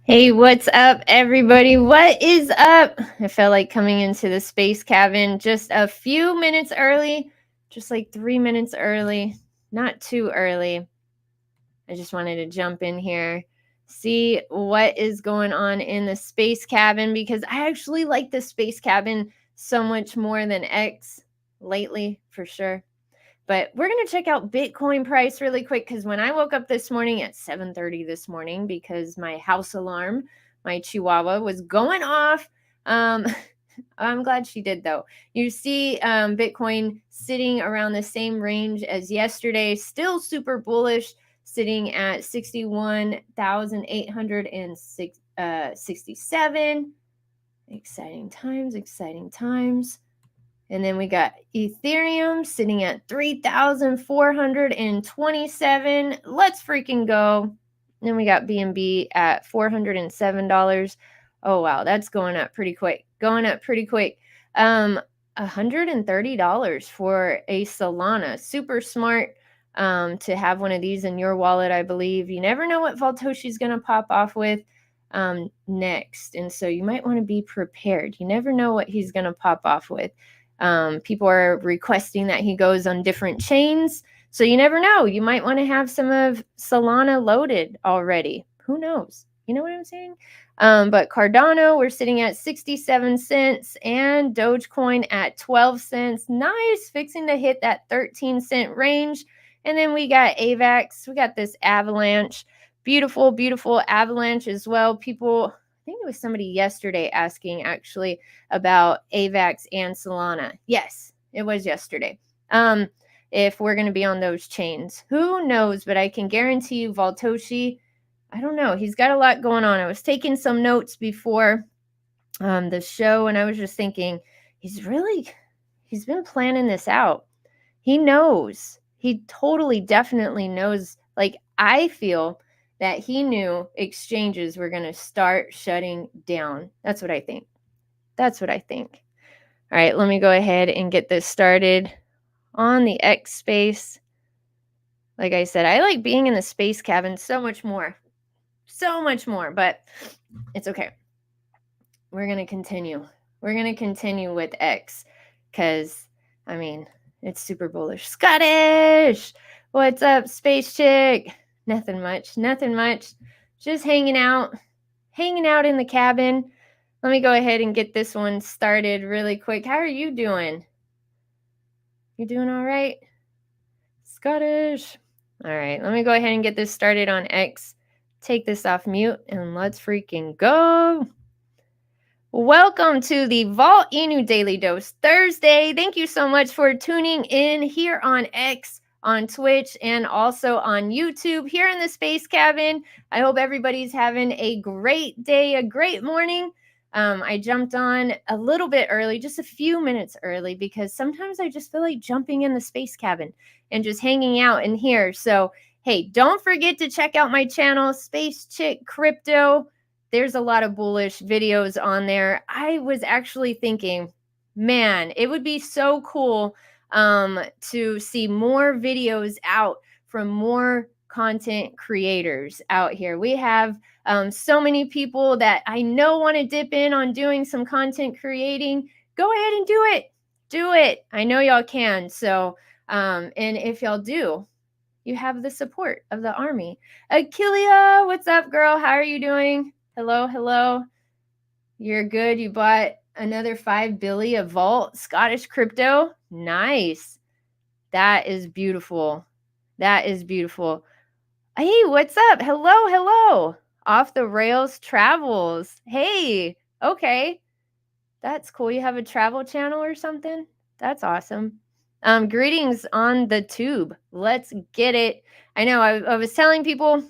Hey, what's up, everybody? What is up? I felt like coming into the space cabin just a few minutes early, just like 3 minutes early, not too early. I just wanted to jump in here, see what is going on in the space cabin because I actually like the space cabin so much more than X lately, for sure. But we're going to check out Bitcoin price really quick because when I woke up this morning at 7:30 this morning because my house alarm, my chihuahua, was going off. Um, I'm glad she did though. You see Bitcoin sitting around the same range as yesterday, still super bullish, sitting at 61,867. Exciting times, exciting times. And then we got Ethereum sitting at 3,427. Let's freaking go. Then we got BNB at $407. Oh wow, that's going up pretty quick. Going up pretty quick. $130 for a Solana. Super smart to have one of these in your wallet, I believe. You never know what Voltoshi's going to pop off with next. And so you might want to be prepared. You never know what he's going to pop off with. People are requesting that he goes on different chains. So you never know. You might want to have some of Solana loaded already. Who knows? You know what I'm saying? But Cardano, we're sitting at 67 cents and Dogecoin at 12 cents. Nice, fixing to hit that 13-cent range. And then we got AVAX. We got this Avalanche. Beautiful, beautiful Avalanche as well. People, I think it was somebody yesterday asking actually about AVAX and Solana. Yes, it was yesterday. If we're going to be on those chains, who knows? But I can guarantee you, Voltoshi, I don't know. He's got a lot going on. I was taking some notes before the show, and I was just thinking, he's been planning this out. He knows. He totally, definitely knows. Like, I feel that he knew exchanges were going to start shutting down. That's what I think. That's what I think. All right, let me go ahead and get this started on the X space. Like I said, I like being in the space cabin so much more. So much more, but it's okay. We're going to continue. We're going to continue with X because, I mean, it's super bullish. Scottish! What's up, space chick? Nothing much. Nothing much. Just hanging out in the cabin. Let me go ahead and get this one started really quick. How are you doing? You doing all right? Scottish. All right, let me go ahead and get this started on X. Take this off mute and let's freaking go. Welcome to the Volt-Inu Daily Dose Thursday. Thank you so much for tuning in here on X, on Twitch, and also on YouTube here in the space cabin. I hope everybody's having a great day, a great morning. I jumped on a little bit early, just a few minutes early, because sometimes I just feel like jumping in the space cabin and just hanging out in here. So, hey, don't forget to check out my channel, Space Chick Crypto. There's a lot of bullish videos on there. I was actually thinking, man, it would be so cool to see more videos out from more content creators out here. We have so many people that I know want to dip in on doing some content creating. Go ahead and do it. Do it. I know y'all can. So, and if y'all do, you have the support of the army. Achillea, what's up, girl? How are you doing? Hello, hello. You're good. You bought another 5 billy of Vault Scottish crypto. Nice. That is beautiful. That is beautiful. Hey, what's up? Hello, hello. Off the Rails Travels. Hey, okay. That's cool. You have a travel channel or something? That's awesome. Greetings on the tube. Let's get it. I know I was telling people,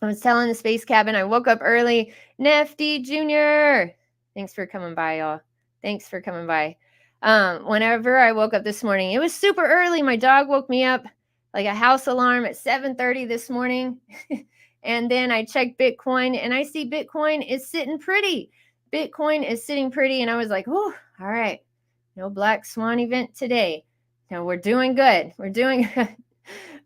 I was telling the space cabin, I woke up early. Nefty Jr. Thanks for coming by, y'all. Thanks for coming by. Whenever I woke up this morning, it was super early. My dog woke me up like a house alarm at 7:30 this morning. And then I checked Bitcoin and I see Bitcoin is sitting pretty. Bitcoin is sitting pretty. And I was like, oh, all right. No black swan event today. No, we're doing good. We're doing good.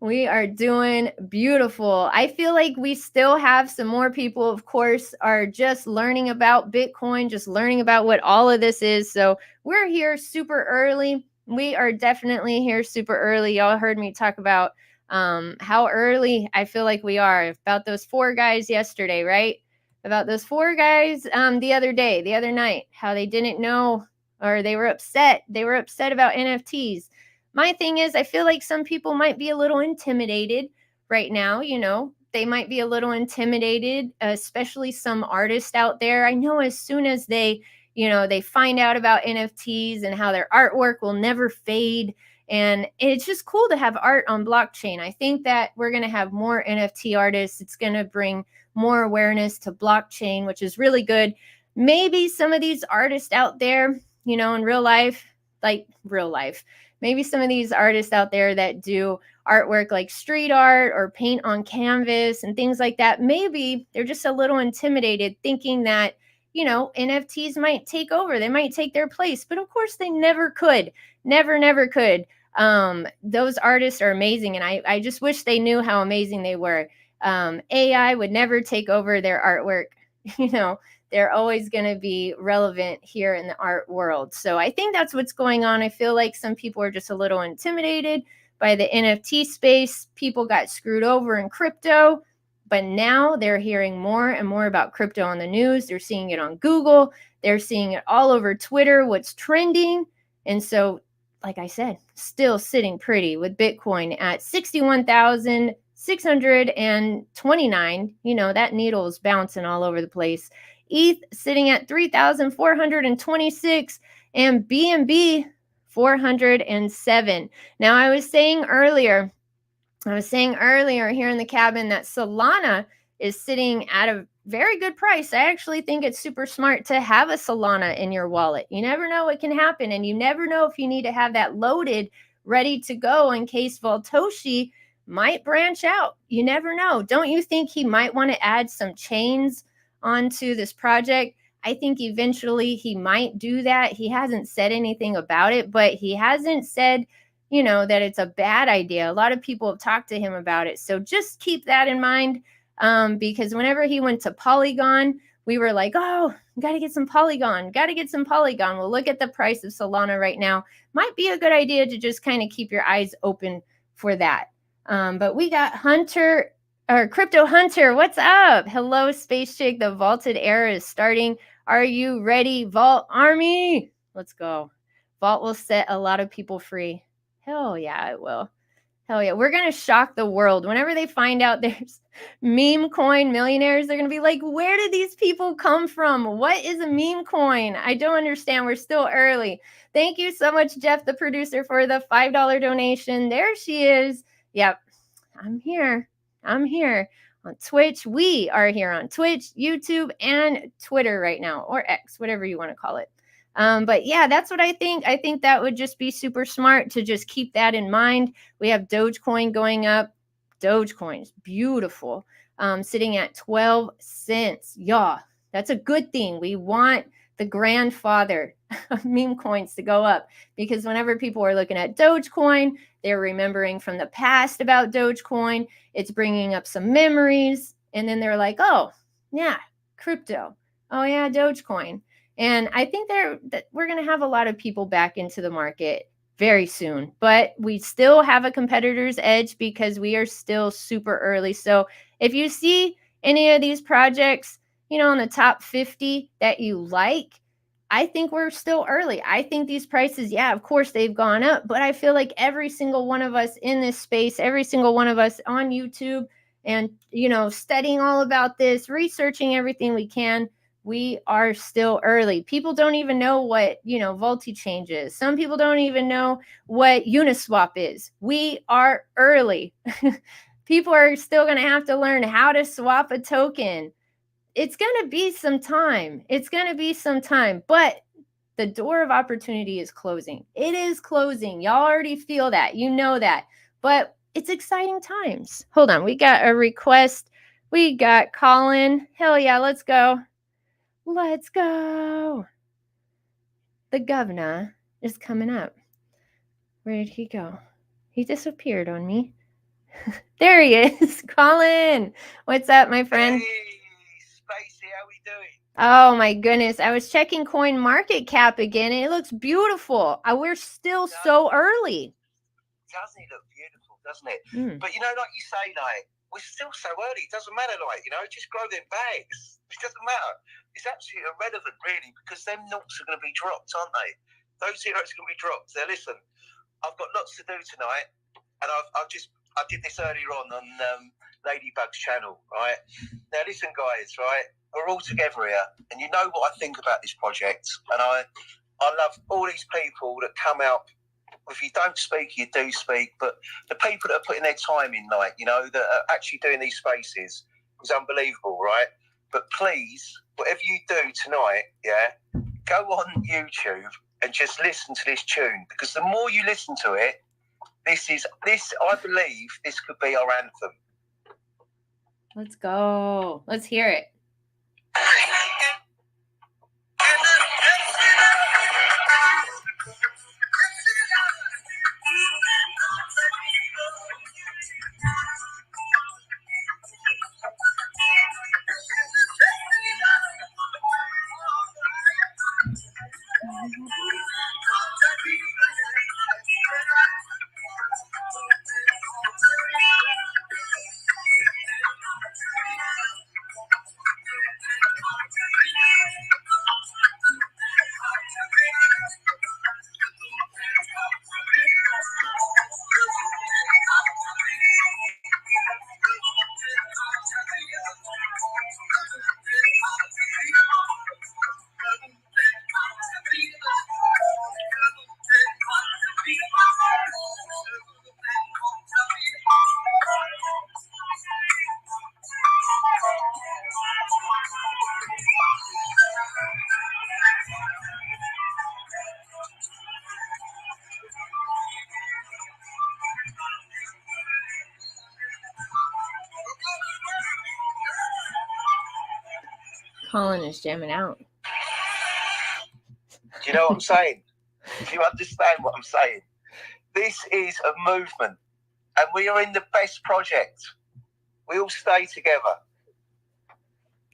We are doing beautiful. I feel like we still have some more people, of course, are just learning about Bitcoin, just learning about what all of this is. So we're here super early. We are definitely here super early. Y'all heard me talk about how early I feel like we are, about those four guys yesterday, right? About those four guys the other night, how they didn't know, or they were upset. They were upset about NFTs. My thing is, I feel like some people might be a little intimidated right now. They might be a little intimidated, especially some artists out there. I know as soon as they find out about NFTs and how their artwork will never fade. And it's just cool to have art on blockchain. I think that we're going to have more NFT artists. It's going to bring more awareness to blockchain, which is really good. Maybe some of these artists out there, in real life, like real life, maybe some of these artists out there that do artwork like street art or paint on canvas and things like that, maybe they're just a little intimidated thinking that, NFTs might take over. They might take their place. But of course, they never could. Never could. Those artists are amazing. And I just wish they knew how amazing they were. AI would never take over their artwork. You know, they're always going to be relevant here in the art world. So I think that's what's going on. I feel like some people are just a little intimidated by the NFT space. People got screwed over in crypto, but now they're hearing more and more about crypto on the news. They're seeing it on Google. They're seeing it all over Twitter, what's trending. And so, like I said, still sitting pretty with Bitcoin at 61,629. That needle is bouncing all over the place. ETH sitting at 3,426 and BNB 407. Now, I was saying earlier here in the cabin that Solana is sitting at a very good price. I actually think it's super smart to have a Solana in your wallet. You never know what can happen, and you never know if you need to have that loaded, ready to go in case Voltoshi might branch out. You never know. Don't you think he might want to add some chains onto this project? I think eventually he might do that. He hasn't said anything about it, but he hasn't said that it's a bad idea. A lot of people have talked to him about it. So just keep that in mind, because whenever he went to Polygon, we were like, oh, got to get some Polygon. Well, look at the price of Solana right now. Might be a good idea to just kind of keep your eyes open for that. But we got Hunter, or Crypto Hunter. What's up? Hello, Space Chick. The vaulted era is starting. Are you ready, Vault Army? Let's go. Vault will set a lot of people free. Hell yeah, it will. Hell yeah. We're going to shock the world. Whenever they find out there's meme coin millionaires, they're going to be like, where did these people come from? What is a meme coin? I don't understand. We're still early. Thank you so much, Jeff, the producer, for the $5 donation. There she is. Yep. I'm here on Twitch. We are here on Twitch, YouTube, and Twitter right now, or X, whatever you want to call it. But yeah, that's what I think. I think that would just be super smart to just keep that in mind. We have Dogecoin going up. Dogecoin is beautiful, sitting at 12 cents. Yeah, that's a good thing. We want the grandfather of meme coins to go up, because whenever people are looking at Dogecoin, they're remembering from the past about Dogecoin. It's bringing up some memories. And then they're like, oh, yeah, crypto. Oh, yeah, Dogecoin. And I think that we're going to have a lot of people back into the market very soon. But we still have a competitor's edge because we are still super early. So if you see any of these projects, in the top 50 that you like, I think we're still early. I think these prices, yeah, of course they've gone up, but I feel like every single one of us in this space, every single one of us on YouTube and, studying all about this, researching everything we can, we are still early. People don't even know what, Volti-Change is. Some people don't even know what Uniswap is. We are early. People are still going to have to learn how to swap a token. It's going to be some time. But the door of opportunity is closing. It is closing. Y'all already feel that. You know that. But it's exciting times. Hold on. We got a request. We got Colin. Hell yeah. Let's go. Let's go. The governor is coming up. Where did he go? He disappeared on me. There he is. Colin, what's up, my friend? Hey, Spacey, how we doing? Oh my goodness, I was checking Coin Market Cap again, and it looks beautiful. We're still so early. Doesn't it look beautiful, doesn't it? But, you know, like you say, like, we're still so early. It doesn't matter, like, you know, just grow them bags. It doesn't matter. It's absolutely irrelevant, really, because them noughts are going to be dropped, aren't they? Those zeros are going to be dropped. Now, listen, I've got lots to do tonight, and I did this earlier on Ladybug's channel, right? Now, listen, guys, right? We're all together here, and you know what I think about this project, and I love all these people that come out. If you don't speak, you do speak, but the people that are putting their time in, like, you know, that are actually doing these spaces is unbelievable, right? But please, whatever you do tonight, yeah, go on YouTube and just listen to this tune, because the more you listen to it, I believe this could be our anthem. Let's go. Let's hear it. Colin is jamming out. Do you know what I'm saying? Do you understand what I'm saying? This is a movement, and we are in the best project. We all stay together.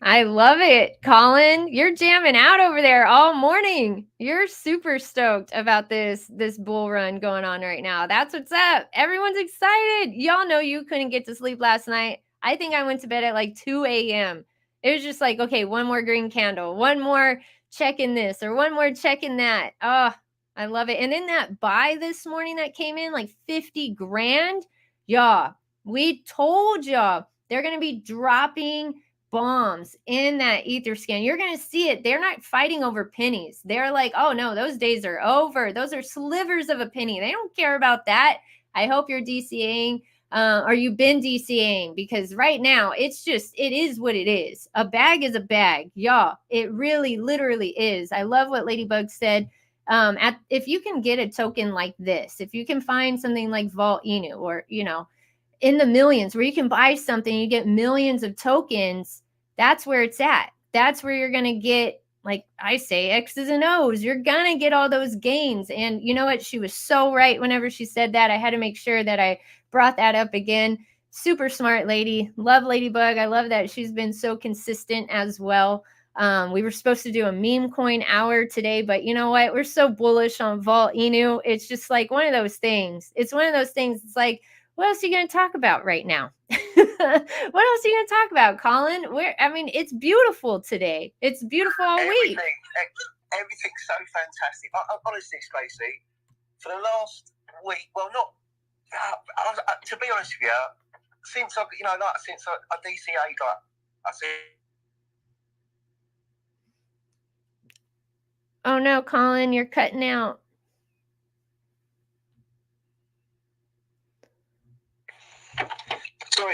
I love it, Colin. You're jamming out over there all morning. You're super stoked about this bull run going on right now. That's what's up. Everyone's excited. Y'all know you couldn't get to sleep last night. I think I went to bed at like 2 a.m. It was just like, okay, one more green candle, one more checking this, or one more checking that. Oh, I love it. And then that buy this morning that came in, like 50 grand. Y'all, we told y'all they're going to be dropping bombs in that ether scan. You're going to see it. They're not fighting over pennies. They're like, oh no, those days are over. Those are slivers of a penny. They don't care about that. I hope you're DCAing or you've been DCAing, because right now it is what it is. A bag is a bag, y'all. It really literally is. I love what Ladybug said. If you can get a token like this, if you can find something like Volt-Inu, or, you know, in the millions, where you can buy something, you get millions of tokens, that's where it's at. That's where you're going to get, like I say, X's and O's. You're going to get all those gains. And you know what? She was so right whenever she said that. I had to make sure that I brought that up again. Super smart lady. Love Ladybug. I love that she's been so consistent as well. We were supposed to do a meme coin hour today, but you know what? We're so bullish on Volt-Inu. It's just like one of those things. It's one of those things. It's like, what else are you going to talk about right now? What else are you going to talk about, Colin? It's beautiful today. It's beautiful all week. Everything's so fantastic. Honestly, Spacey, for the last week, well, not to be honest with you, since I DCA'd, I said. Oh no, Colin, you're cutting out.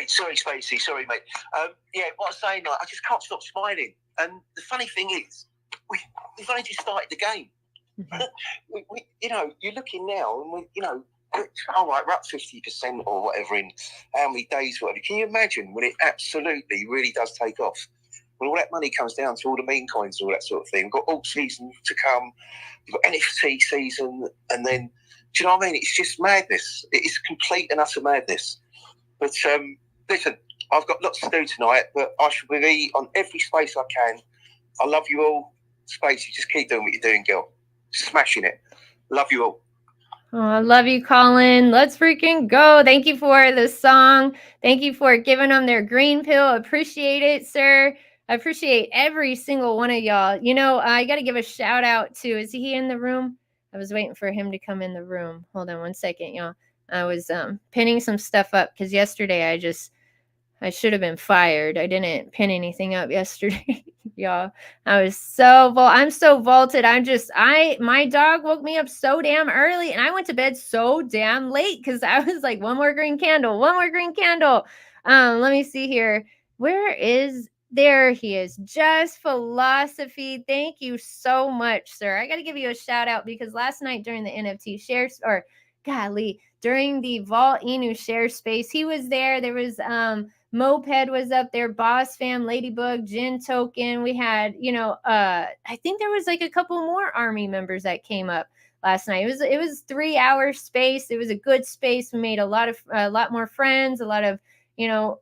Sorry, Spacey. Sorry, mate. Yeah, what I was saying, like, I just can't stop smiling. And the funny thing is, we've only just started the game. Mm-hmm. You're looking now, and all right, we're up 50% or whatever in how many days, whatever. Can you imagine when it absolutely really does take off? When all that money comes down to all the meme coins and all that sort of thing. We've got alt season to come, we've got NFT season, and then, do you know what I mean? It's just madness. It is complete and utter madness. But listen, I've got lots to do tonight, but I shall be on every space I can. I love you all. Spacey, just keep doing what you're doing, girl. Smashing it. Love you all. Oh, I love you, Colin. Let's freaking go. Thank you for the song. Thank you for giving them their green pill. Appreciate it, sir. I appreciate every single one of y'all. You know, I got to give a shout out to, is he in the room? I was waiting for him to come in the room. Hold on one second, y'all. I was pinning some stuff up because yesterday I should have been fired. I didn't pin anything up yesterday, y'all. I'm so vaulted. My dog woke me up so damn early and I went to bed so damn late because I was like, one more green candle. Let me see here. There he is. Just Philosophy. Thank you so much, sir. I got to give you a shout out because last night during the NFT shares, or golly, during the Volt-Inu share space, he was there. There was Moped was up there, Boss Fam, Ladybug, Jin Token. We had, I think there was like a couple more army members that came up last night. It was 3 hours space. It was a good space. We made a lot more friends. A lot of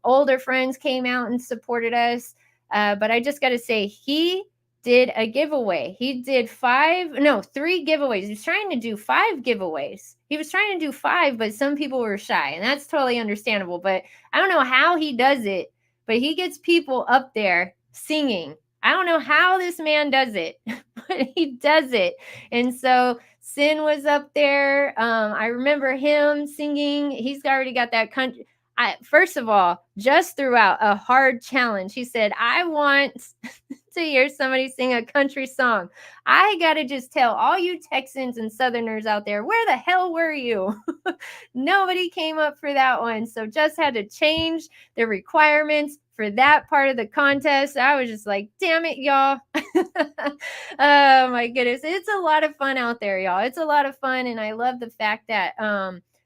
older friends came out and supported us. But I just got to say, he did a giveaway. He did 3 giveaways. He was trying to do 5 giveaways. He was trying to do 5, but some people were shy, and that's totally understandable. But I don't know how he does it, but he gets people up there singing. I don't know how this man does it, but he does it. And so Sin was up there. I remember him singing. He's already got that country. First of all, just threw out a hard challenge. He said, I want to hear somebody sing a country song. I got to just tell all you Texans and Southerners out there, where the hell were you? Nobody came up for that one. So just had to change the requirements for that part of the contest. I was just like, damn it, y'all. Oh my goodness. It's a lot of fun out there, y'all. It's a lot of fun. And I love the fact that,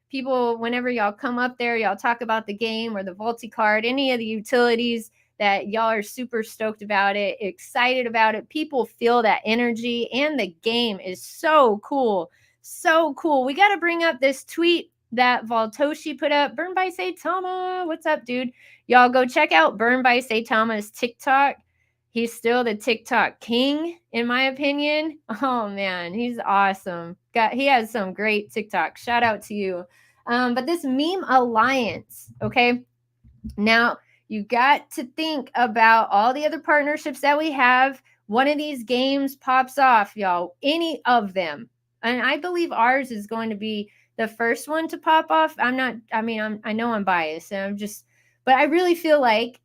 people, whenever y'all come up there, y'all talk about the game or the Volti card, any of the utilities, that y'all are super stoked about it, excited about it. People feel that energy, and the game is so cool. So cool. We got to bring up this tweet that Voltoshi put up. Burn by Saitama. What's up, dude? Y'all go check out Burn by Saitama's TikTok. He's still the TikTok king, in my opinion. Oh man, he's awesome. He has some great TikTok. Shout out to you. But this meme alliance, okay? Now, you got to think about all the other partnerships that we have. One of these games pops off, y'all. Any of them. And I believe ours is going to be the first one to pop off. I know I'm biased, and but I really feel like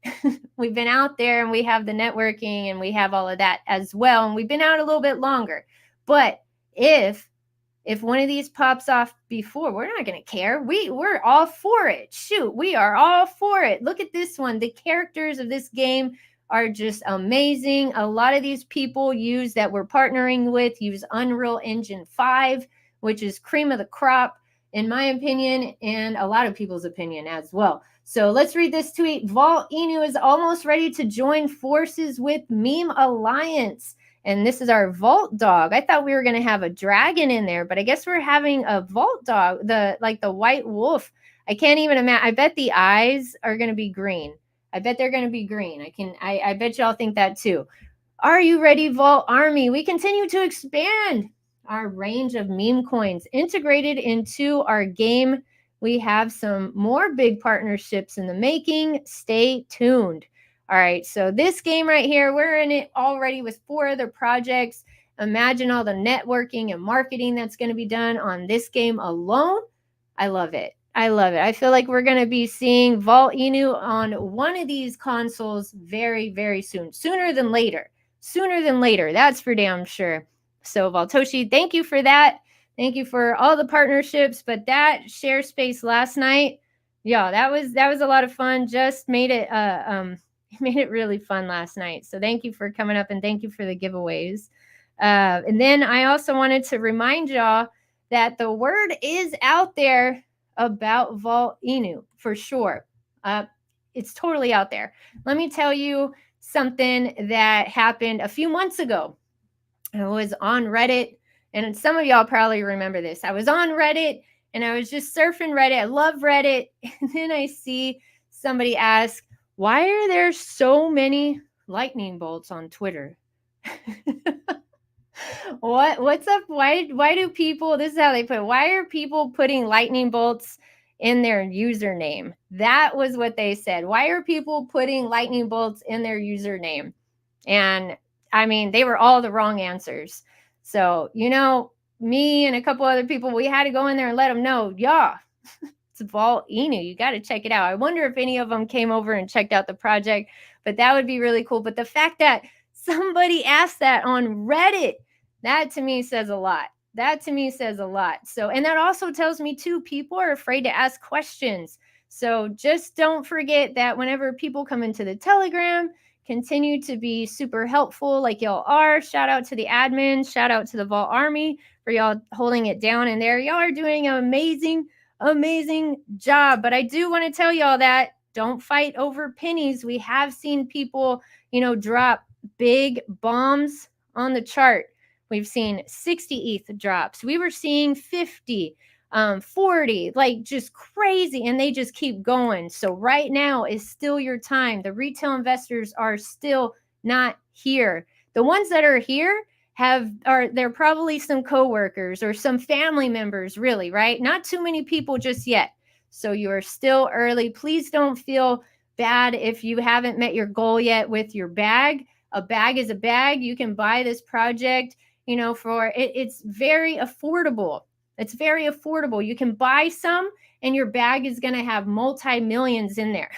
we've been out there and we have the networking and we have all of that as well. And we've been out a little bit longer. But if one of these pops off before, we're not going to care. We're all for it. Shoot, we are all for it. Look at this one. The characters of this game are just amazing. A lot of these people that we're partnering with use Unreal Engine 5, which is cream of the crop, in my opinion, and a lot of people's opinion as well. So let's read this tweet. Volt-Inu is almost ready to join forces with Meme Alliance. And this is our Volt dog. I thought we were going to have a dragon in there, but I guess we're having a Volt dog, the white wolf. I can't even imagine. I bet the eyes are going to be green. I bet they're going to be green. I bet y'all think that too. Are you ready, Volt Army? We continue to expand our range of meme coins integrated into our game. We have some more big partnerships in the making. Stay tuned. All right, so this game right here, we're in it already with 4 other projects. Imagine all the networking and marketing that's going to be done on this game alone. I love it. I feel like we're going to be seeing Volt-Inu on one of these consoles very, very soon. Sooner than later. That's for damn sure. So Voltoshi, thank you for that. Thank you for all the partnerships. But that share space last night, yeah, that was a lot of fun. Just made it really fun last night. So thank you for coming up, and thank you for the giveaways. And then I also wanted to remind y'all that the word is out there about Volt-Inu for sure. It's totally out there. Let me tell you something that happened a few months ago. I was on Reddit, and some of y'all probably remember this. I was on Reddit, and I was just surfing Reddit. I love Reddit. And then I see somebody ask, why are there so many lightning bolts on Twitter? What's up? Why do people, this is how they put it, why are people putting lightning bolts in their username? That was what they said. Why are people putting lightning bolts in their username? And I mean, they were all the wrong answers. So, me and a couple other people, we had to go in there and let them know, yeah, it's Volt-Inu. You got to check it out. I wonder if any of them came over and checked out the project, but that would be really cool. But the fact that somebody asked that on Reddit, that to me says a lot. That to me says a lot. So, and that also tells me too, people are afraid to ask questions. So just don't forget that whenever people come into the Telegram, continue to be super helpful like y'all are. Shout out to the admins. Shout out to the Vault Army for y'all holding it down in there. Y'all are doing an amazing job. But I do want to tell y'all that don't fight over pennies. We have seen people, drop big bombs on the chart. We've seen 60 ETH drops. We were seeing 50, 40, like just crazy. And they just keep going. So right now is still your time. The retail investors are still not here. The ones that are here they're probably some coworkers or some family members, really, right? Not too many people just yet. So you are still early. Please don't feel bad if you haven't met your goal yet with your bag. A bag is a bag. You can buy this project, for it. It's very affordable. It's very affordable. You can buy some and your bag is going to have multi-millions in there.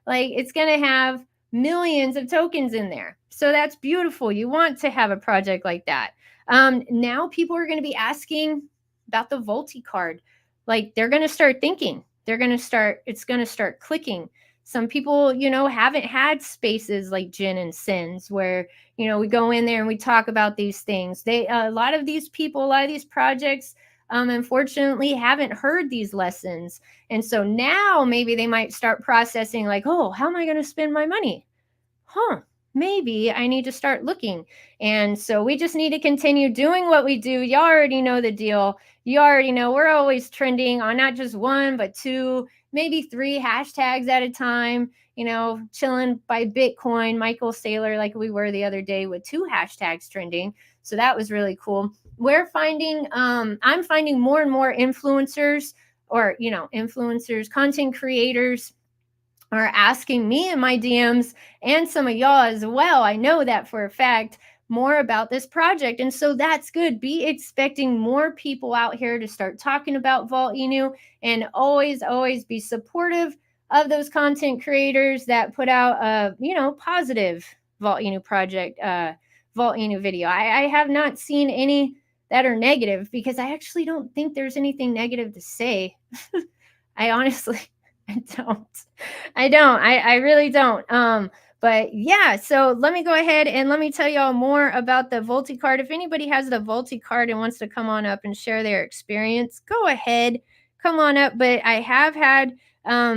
Like it's going to have millions of tokens in there. So that's beautiful. You want to have a project like that. Now people are going to be asking about the Volti card. Like they're going to start thinking. It's going to start clicking. Some people, haven't had spaces like Gin and Sins where, we go in there and we talk about these things. A lot of these projects, unfortunately haven't heard these lessons. And so now maybe they might start processing like, oh, how am I going to spend my money? Maybe I need to start looking. And so we just need to continue doing what we do. Y'all already know the deal. You already know we're always trending on not just one, but two, maybe three hashtags at a time, chilling by Bitcoin, Michael Saylor, like we were the other day with 2 hashtags trending. So that was really cool. I'm finding more and more influencers or, influencers, content creators are asking me in my DMs and some of y'all as well. I know that for a fact, more about this project. And so that's good. Be expecting more people out here to start talking about Volt-Inu, and always be supportive of those content creators that put out a, positive Volt-Inu project, Volt-Inu video. I have not seen any that are negative because I actually don't think there's anything negative to say. I honestly, I don't. I really don't. But yeah, so let me go ahead and let me tell y'all more about the Volti card. If anybody has the Volti card and wants to come on up and share their experience, go ahead, come on up. But I have had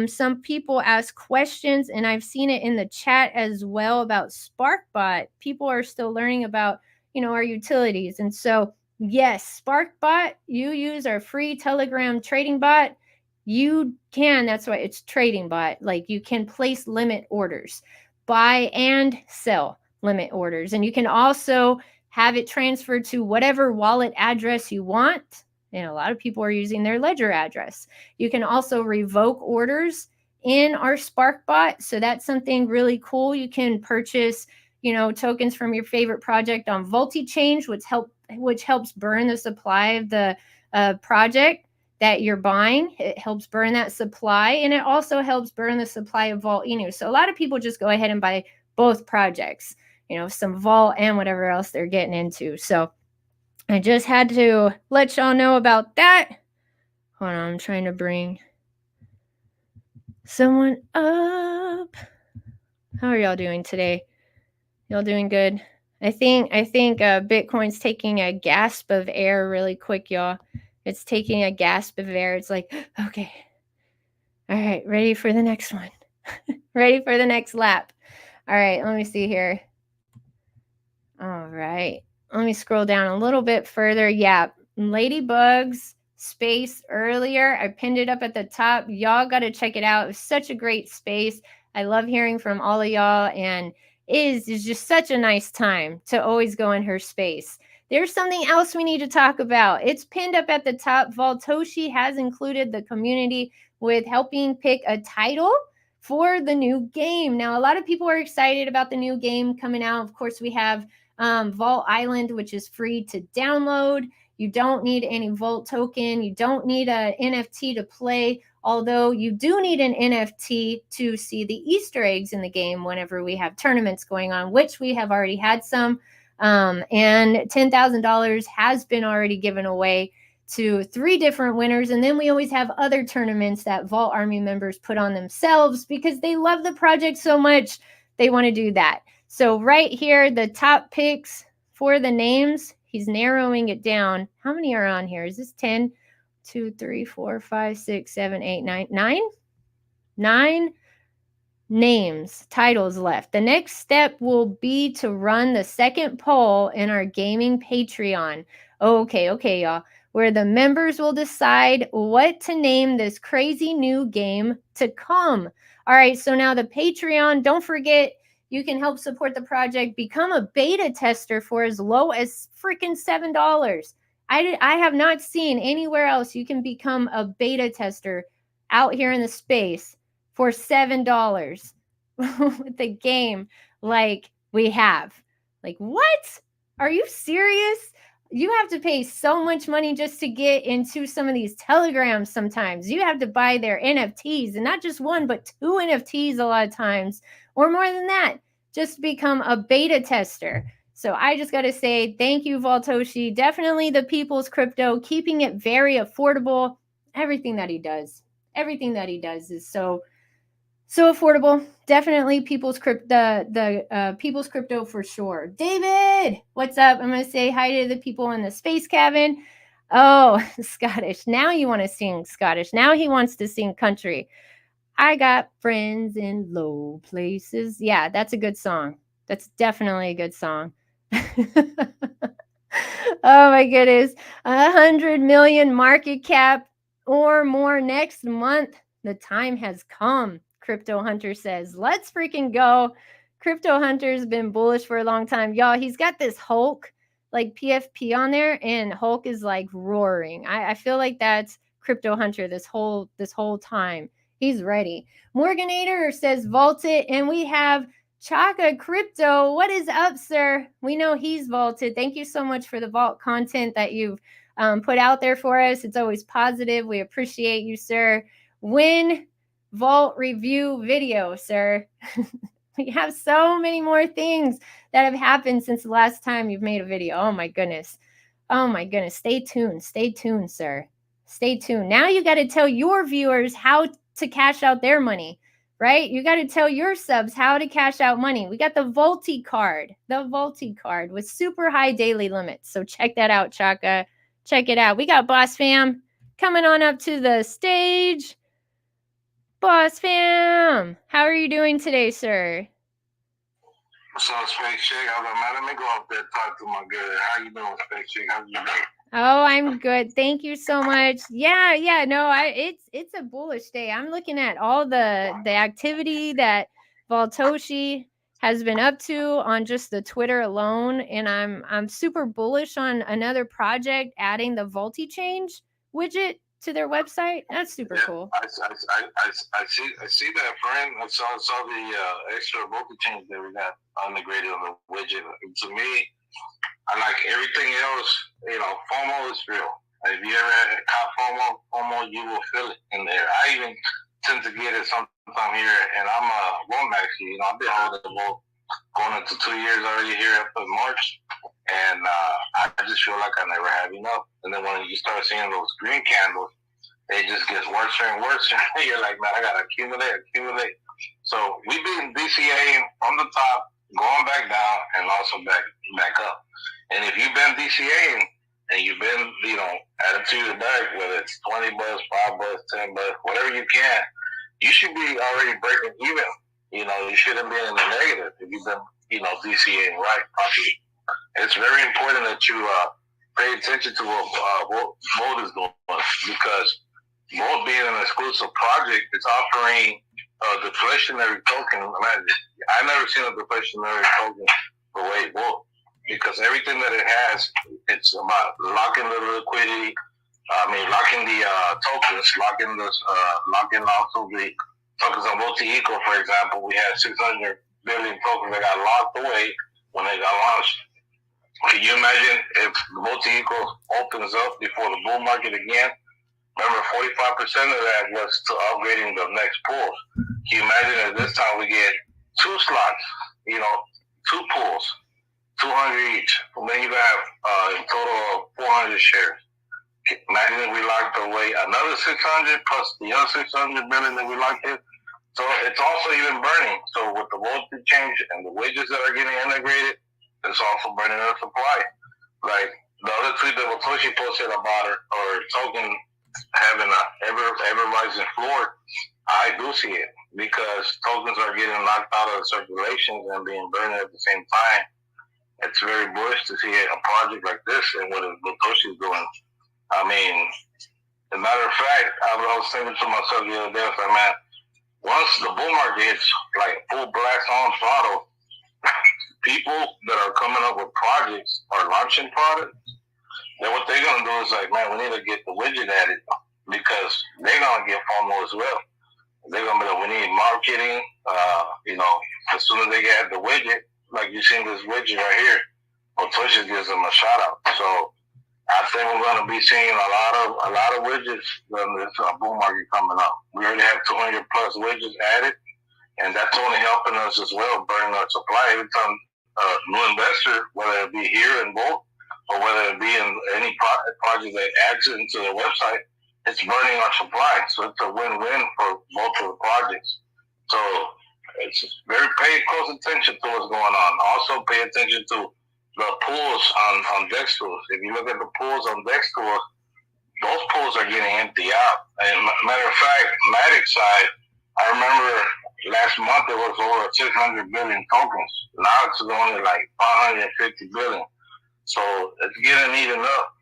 some people ask questions, and I've seen it in the chat as well about SparkBot. People are still learning about, our utilities. And so, yes, SparkBot, you use our free Telegram trading bot. You can, that's why it's trading bot. Like you can place limit orders, buy and sell limit orders. And you can also have it transferred to whatever wallet address you want. And a lot of people are using their Ledger address. You can also revoke orders in our SparkBot. So that's something really cool. You can purchase, tokens from your favorite project on VoltiChange, which helps burn the supply of the project that you're buying. It helps burn that supply, and it also helps burn the supply of Volt-Inu. So a lot of people just go ahead and buy both projects, some Volt and whatever else they're getting into. So I just had to let y'all know about that. Hold on, I'm trying to bring someone up. How are y'all doing today? Y'all doing good? I think Bitcoin's taking a gasp of air really quick, y'all. It's taking a gasp of air. It's like, okay, all right, ready for the next one. Ready for the next lap. All right, let me see here. All right, let me scroll down a little bit further. Yeah, ladybugs space earlier. I pinned it up at the top. Y'all got to check it out. It was such a great space. I love hearing from all of y'all, and is just such a nice time to always go in her space. There's something else we need to talk about. It's pinned up at the top. Voltoshi has included the community with helping pick a title for the new game. Now, a lot of people are excited about the new game coming out. Of course, we have Vault Island, which is free to download. You don't need any Volt token. You don't need an NFT to play, although you do need an NFT to see the Easter eggs in the game whenever we have tournaments going on, which we have already had some. And $10,000 has been already given away to 3 different winners. And then we always have other tournaments that Vault Army members put on themselves because they love the project so much, they want to do that. So right here, the top picks for the names, he's narrowing it down. How many are on here? Is this 10? 2, 3, 4, 5, 6, 7, 8, 9, 9? 9 names, titles left. The next step will be to run the second poll in our gaming Patreon. Okay, y'all. Where the members will decide what to name this crazy new game to come. All right, so now the Patreon, don't forget, you can help support the project. Become a beta tester for as low as freaking $7. I have not seen anywhere else you can become a beta tester out here in the space for $7 with the game like we have. Like, what? Are you serious? You have to pay so much money just to get into some of these telegrams sometimes. You have to buy their NFTs, and not just one, but 2 NFTs a lot of times, or more than that, just to become a beta tester. So I just got to say thank you, Voltoshi. Definitely the people's crypto, keeping it very affordable. Everything that he does is so affordable. Definitely people's the people's crypto for sure. David, what's up? I'm going to say hi to the people in the space cabin. Oh, Scottish. Now you want to sing Scottish. Now he wants to sing country. I got friends in low places. Yeah, that's a good song. That's definitely a good song. Oh my goodness. 100 million market cap or more next month. The time has come, Crypto Hunter says. Let's freaking go. Crypto Hunter's been bullish for a long time. Y'all, he's got this Hulk, like PFP on there, and Hulk is like roaring. I feel like that's Crypto Hunter this whole time. He's ready. Morganator says vault it, and we have Chaka Crypto. What is up, sir? We know he's vaulted. Thank you so much for the vault content that you've put out there for us. It's always positive. We appreciate you, sir. Win vault review video, sir. We have so many more things that have happened since the last time you've made a video. Oh my goodness. Stay tuned, sir. Stay tuned. Now you got to tell your viewers how to cash out their money, right? You got to tell your subs how to cash out money. We got the Volti card with super high daily limits. So check that out, Chaka. Check it out. We got Boss Fam coming on up to the stage. Boss Fam, how are you doing today, sir? What's up, Spec Chick? I was like, man, let me go up there and talk to my girl. How you doing, Spec Chick? How you doing? Oh, I'm good. Thank you so much. Yeah. No, it's a bullish day. I'm looking at all the activity that Voltoshi has been up to on just the Twitter alone, and I'm super bullish on another project adding the Volti change widget to their website. That's super cool. I see that, friend. I saw the extra Volti change that we got integrated on the widget. To me, I like everything else. FOMO is real. If you ever had caught FOMO, you will feel it in there. I even tend to get it sometime here, and I'm a Volt maxi. I've been holding the Volt going into 2 years already here up in March, and I just feel like I never have enough. And then when you start seeing those green candles, it just gets worse and worse. You're like, man, I gotta accumulate. So we've been DCAing from the top, going back down, and also back up. And if you've been DCAing and you've been, added to your bag, whether it's $20, $5, $10, whatever you can, you should be already breaking even. You shouldn't be in the negative if you've been, DCAing right properly. It's very important that you pay attention to what Volt is doing, because Volt being an exclusive project, it's offering a deflationary token. Man, I've never seen a deflationary token the way Volt, because everything that it has, it's about locking the liquidity. Locking the tokens, locking also the tokens on Volt-Inu, for example. We had 600 billion tokens that got locked away when they got launched. Can you imagine if Volt-Inu opens up before the bull market again? Remember, 45% of that was to upgrading the next pools. Can you imagine at this time we get 2 slots, 2 pools, 200 each. And then you have in total of 400 shares. Imagine if we locked away another 600 plus the other 600 million that we locked in. So it's also even burning. So with the voltage change and the widgets that are getting integrated, it's also burning the supply. Like the other tweet that Watoshi posted about it, or token having an ever rising floor, I do see it, because tokens are getting knocked out of circulations and being burned at the same time. It's very bullish to see a project like this and what Watoshi's doing. I mean, as a matter of fact, I was thinking to myself the other day, I was like, man, once the bull market hits like full blast on throttle, people that are coming up with projects or launching products, then what they're going to do is like, man, we need to get the widget added, because they're going to get FOMO as well. They're going to be like, we need marketing, as soon as they get the widget, like you seen this widget right here, Twitch gives them a shout out. So I think we're going to be seeing a lot of widgets when this bull market coming up. We already have 200 plus widgets added, and that's only helping us as well, burning our supply. Every time new investor, whether it be here in Volt or whether it be in any project that adds it into their website, it's burning our supply. So it's a win-win for both of the projects. So it's very pay close attention to what's going on. Also pay attention to the pools on DEX tools. If you look at the pools on DEX tools, those pools are getting empty out. And matter of fact, Matic side, I remember last month it was over 600 billion tokens. Now it's only like 550 billion. So it's getting eaten up.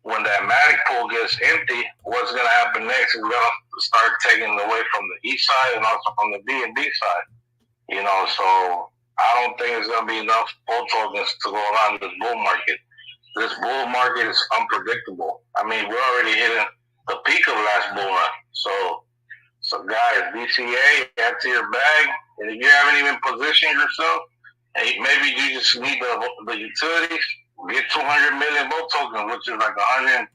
When that Matic pool gets empty, what's going to happen next is going to start taking away from the E side and also from the B and D side. So I don't think there's going to be enough bull tokens to go around this bull market. This bull market is unpredictable. I mean, we're already hitting the peak of last bull run. So guys, DCA, add to your bag. And if you haven't even positioned yourself, and maybe you just need the utilities, get 200 million Volt tokens, which is like $115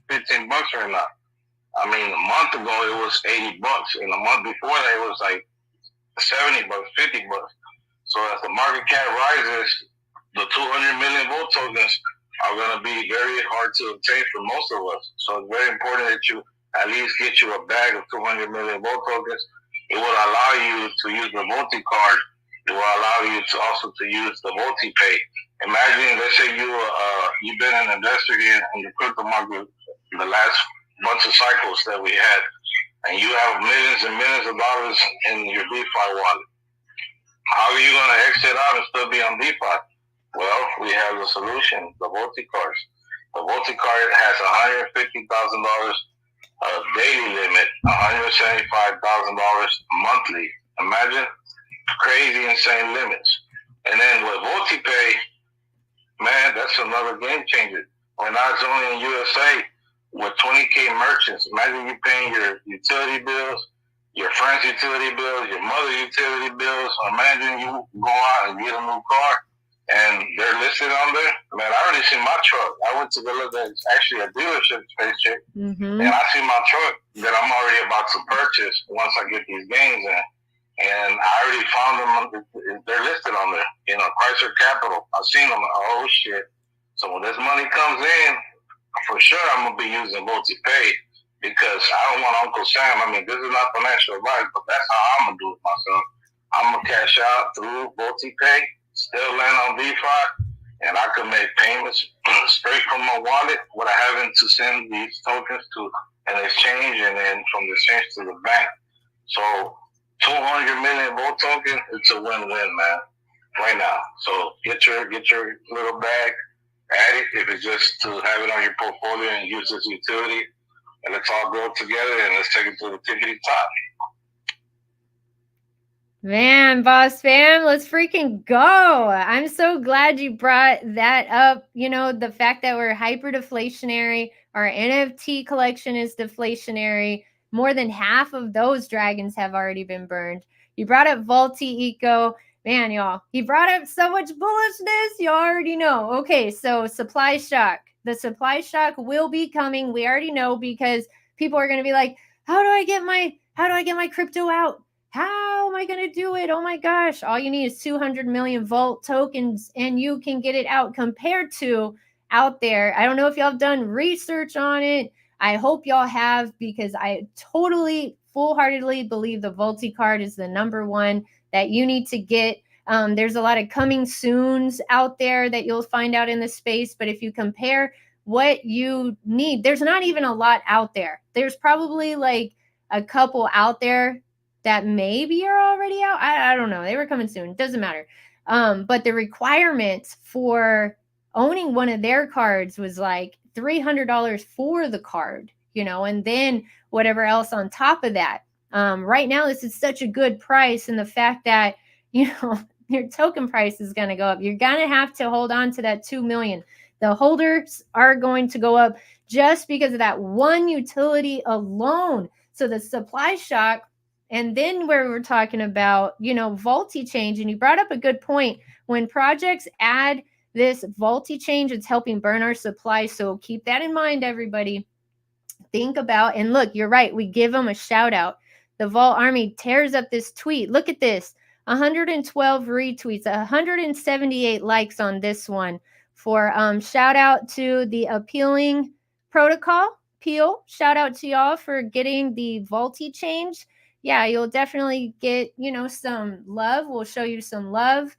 right now. I mean, a month ago it was $80, and a month before that it was like $70, $50. So as the market cap rises, the 200 million Volt tokens are going to be very hard to obtain for most of us. So it's very important that you at least get you a bag of 200 million Volt tokens. It will allow you to use the Volti card. It will allow you to also to use the Volti Pay. Imagine, let's say you've been an investor here in the crypto market the last bunch of cycles that we had, and you have millions and millions of dollars in your DeFi wallet. How are you going to exit out and still be on DeFi? Well, we have the solution, the Volti cards. The Volti card has $150,000 daily limit, $175,000 monthly. Imagine crazy, insane limits. And then with Volti Pay, man, that's another game changer. When I was only in USA with 20K merchants, imagine you paying your utility bills, your friend's utility bills, your mother's utility bills. Imagine you go out and get a new car and they're listed on there. Man, I already see my truck. I went to go look at actually a dealership space check, and I see my truck that I'm already about to purchase once I get these games in. And I already found them. They're listed on there. Chrysler Capital. I've seen them. Oh, shit. So when this money comes in, for sure I'm going to be using Multi-Pay, because I don't want Uncle Sam. I mean, this is not financial advice, but that's how I'm going to do it myself. I'm going to cash out through Multi-Pay, still land on DeFi, and I can make payments straight from my wallet without having to send these tokens to an exchange, and then from the exchange to the bank. So 200 million Volt token, it's a win-win, man, right now. So get your little bag, add it. If it's just to have it on your portfolio and use this utility, and let's all go together and let's take it to the tippity top. Man, boss fam, let's freaking go. I'm so glad you brought that up. You know, the fact that we're hyper deflationary, our NFT collection is deflationary. More than half of those dragons have already been burned. You brought up Volt-Inu. Man, y'all, he brought up so much bullishness. You already know. Okay, so supply shock. The supply shock will be coming. We already know, because people are going to be like, how do I get my crypto out? How am I going to do it? Oh my gosh. All you need is 200 million Volt tokens and you can get it out, compared to out there. I don't know if y'all have done research on it. I hope y'all have, because I totally full-heartedly believe the Volti card is the number one that you need to get. There's a lot of coming soons out there that you'll find out in the space. But if you compare what you need, there's not even a lot out there. There's probably like a couple out there that maybe are already out. I don't know. They were coming soon. Doesn't matter. But the requirements for owning one of their cards was like $300 for the card, you know, and then whatever else on top of that. Right now, this is such a good price. And the fact that, you know, your token price is going to go up. You're going to have to hold on to that 2 million. The holders are going to go up just because of that one utility alone. So the supply shock. And then where we're talking about, you know, Volti change, and you brought up a good point. When projects add this Volti change, it's helping burn our supply. So keep that in mind, everybody. Think about, and look, you're right. We give them a shout out. The Vault Army tears up this tweet. Look at this. 112 retweets, 178 likes on this one. For shout out to the Appealing Protocol. Peel, shout out to y'all for getting the Volti change. Yeah, you'll definitely get, you know, some love. We'll show you some love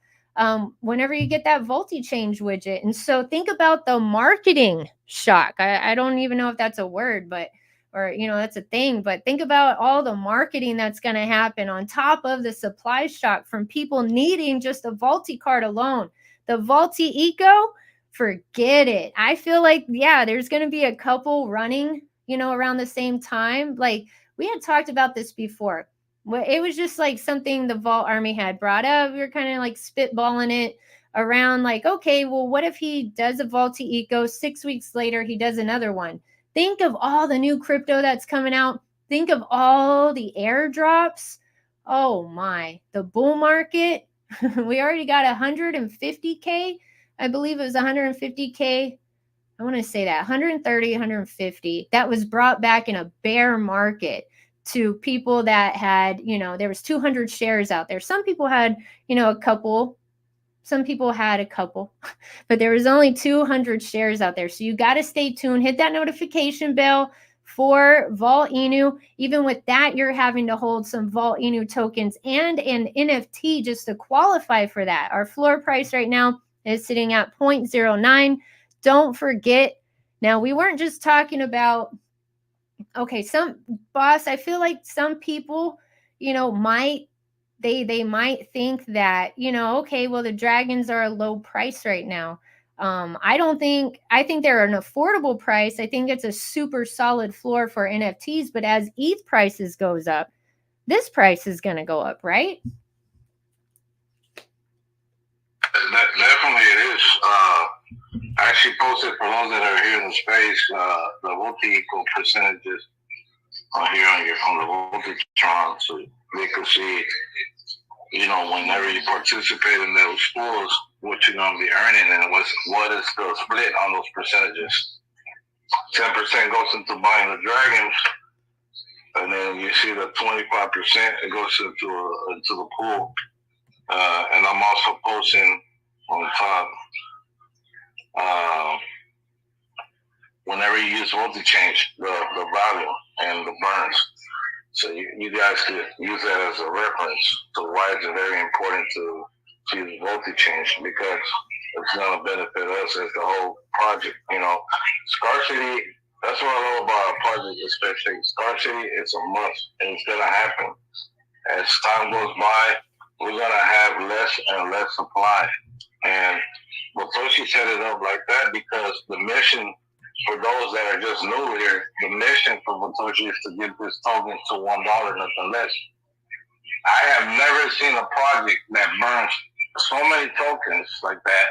whenever you get that Volti change widget. And so think about the marketing shock. I don't even know if that's a word, but, or, you know, that's a thing, but think about all the marketing that's going to happen on top of the supply shock from people needing just a Volti card alone. The Volt-Inu, forget it. I feel like, yeah, there's going to be a couple running, you know, around the same time. Like, we had talked about this before. It was just like something the Vault Army had brought up. We were kind of like spitballing it around, like, okay, well, what if he does a Volt-Inu, 6 weeks later, he does another one? Think of all the new crypto that's coming out. Think of all the airdrops. Oh my, the bull market. We already got 150K. I believe it was 150K. I want to say that 130, 150 that was brought back in a bear market to people that had, you know, there was 200 shares out there. Some people had, you know, a couple. Some people had a couple, but there was only 200 shares out there. So you got to stay tuned. Hit that notification bell for Volt-Inu. Even with that, you're having to hold some Volt-Inu tokens and an NFT just to qualify for that. Our floor price right now is sitting at 0.09. Don't forget. Now, we weren't just talking about, okay, boss, I feel like some people, you know, they might think that, you know, okay, well, the dragons are a low price right now. I think they're an affordable price. I think it's a super solid floor for NFTs, but as ETH prices goes up, this price is going to go up, right? Definitely it is. I actually posted, for those that are here in the space, the Volt-Inu percentages here on the Voltitron, so they can see, you know, whenever you participate in those pools, what you're going to be earning and what is the split on those percentages. 10% goes into buying the dragons, and then you see the 25% it goes into the pool. And I'm also posting on top. Whenever you use Volti change, the value and the burns. So you guys could use that as a reference to why it's very important to use Volti change, because it's going to benefit us as the whole project. You know, scarcity, that's what I love about a project, especially scarcity. It's a must, and it's going to happen. As time goes by, we're going to have less and less supply. And Motoshi set it up like that because the mission, for those that are just new here, the mission for Motoshi is to get this token to $1, nothing less. I have never seen a project that burns so many tokens like that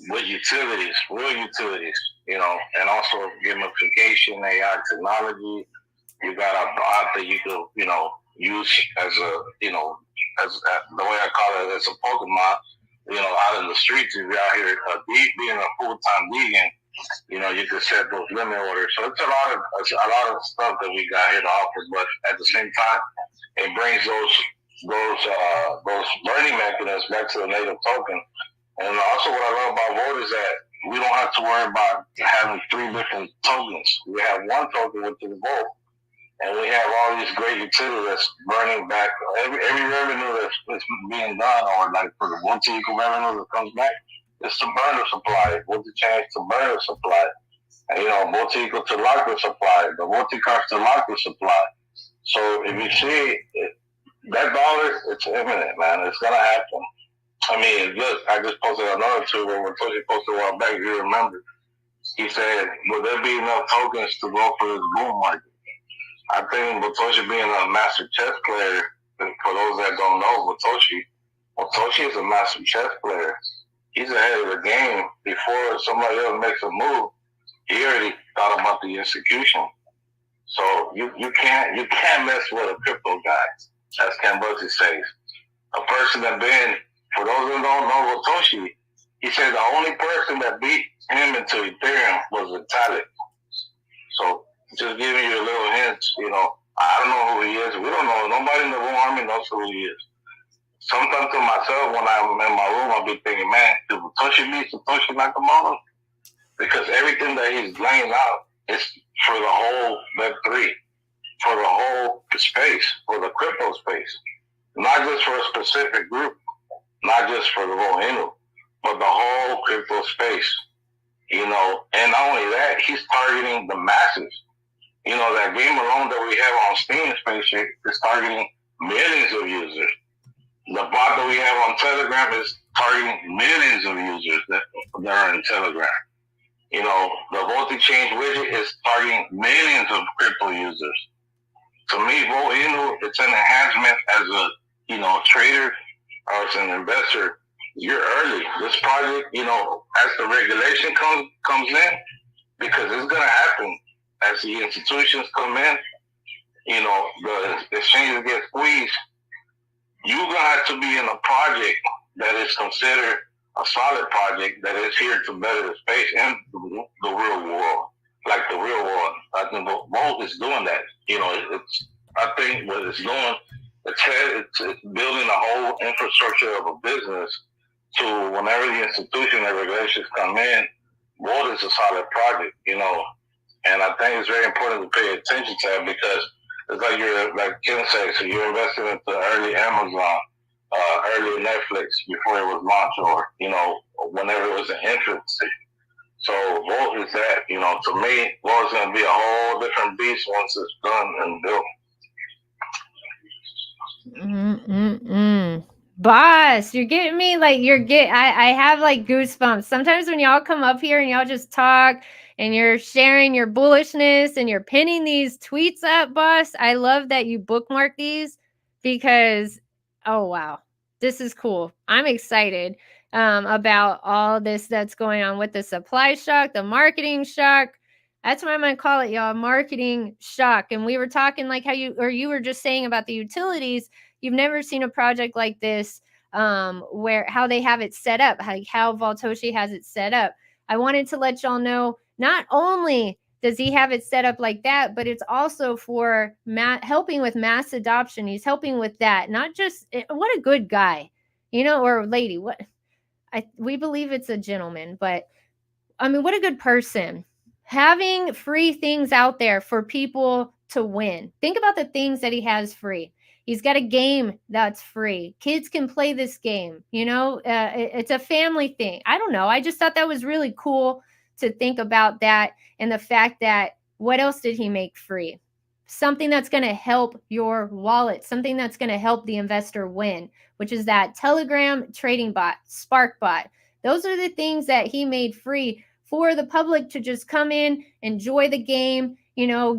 with utilities, real utilities, and also gamification, AI technology. You got a bot that you could, use as a, as the way I call it, as a Pokemon, out in the streets. If you're out here being a full-time vegan, you can set those limit orders. So it's a lot of stuff that we got here to offer, but at the same time, it brings those learning mechanisms back to the native token. And also what I love about Volt is that we don't have to worry about having 3 different tokens. We have one token, which is Volt, and we have all these great utilities that's burning back every revenue that's being done, or like for the Volt-Inu revenue that comes back, it's to burn the supply. Volt-Change to burn the supply. And Volt-Inu to lock the supply. The Volt-Cards to lock the supply. So if you see that dollar, it's imminent, man. It's gonna happen. I mean, look, I just posted another tweet where Motoshi posted a while back, if you remember. He said, will there be enough tokens to go for this bull market? I think Motoshi being a master chess player, and for those that don't know Motoshi is a master chess player. He's ahead of the game. Before somebody else makes a move, he already thought about the execution. So you can't mess with a crypto guy, as Cambosi says. A person that been, for those who don't know Motoshi, he said the only person that beat him into Ethereum was Vitalik. So just giving you a little hint, I don't know who he is. We don't know. Nobody in the room army knows who he is. Sometimes to myself, when I'm in my room, I'll be thinking, man, did Satoshi beat Satoshi Nakamoto? Because everything that he's laying out is for the whole Web3, for the whole space, for the crypto space. Not just for a specific group, not just for the Volt-Inu, but the whole crypto space. And not only that, he's targeting the masses. That game alone that we have on Steam Spaceship is targeting millions of users. The bot that we have on Telegram is targeting millions of users that are in Telegram. The Volt-Change widget is targeting millions of crypto users. To me, Volt-Inu, it's an enhancement as a trader or as an investor. You're early. This project, as the regulation comes in, because it's gonna happen as the institutions come in, the exchanges get squeezed. You're gonna have to be in a project that is considered a solid project that is here to better the space and the real world, like the real world. I think Volt is doing that. I think what it's doing, it's building a whole infrastructure of a business to whenever the institution and regulations come in, Volt is a solid project, and I think it's very important to pay attention to that because it's like Ken said, so you're investing into early Amazon, early Netflix before it was launched, or whenever it was in infancy. So Volt is that. To me, Volt is going to be a whole different beast once it's done and built. Boss, you're getting me I have like goosebumps. Sometimes when y'all come up here and y'all just talk and you're sharing your bullishness and you're pinning these tweets up, boss. I love that you bookmark these because, oh, wow, this is cool. I'm excited about all this that's going on with the supply shock, the marketing shock. That's what I'm going to call it, y'all, marketing shock. And we were talking like you were just saying about the utilities. You've never seen a project like this where how they have it set up, how Voltoshi has it set up. I wanted to let y'all know, not only does he have it set up like that, but it's also for helping with mass adoption. He's helping with that. Not just, what a good guy, or lady. We believe it's a gentleman, but I mean, what a good person. Having free things out there for people to win. Think about the things that he has free. He's got a game that's free. Kids can play this game. It's a family thing. I don't know. I just thought that was really cool to think about that, and the fact that what else did he make free? something that's going to help your wallet, something that's going to help the investor win, which is that Telegram trading bot, SparkBot. Those are the things that he made free for the public to just come in, enjoy the game,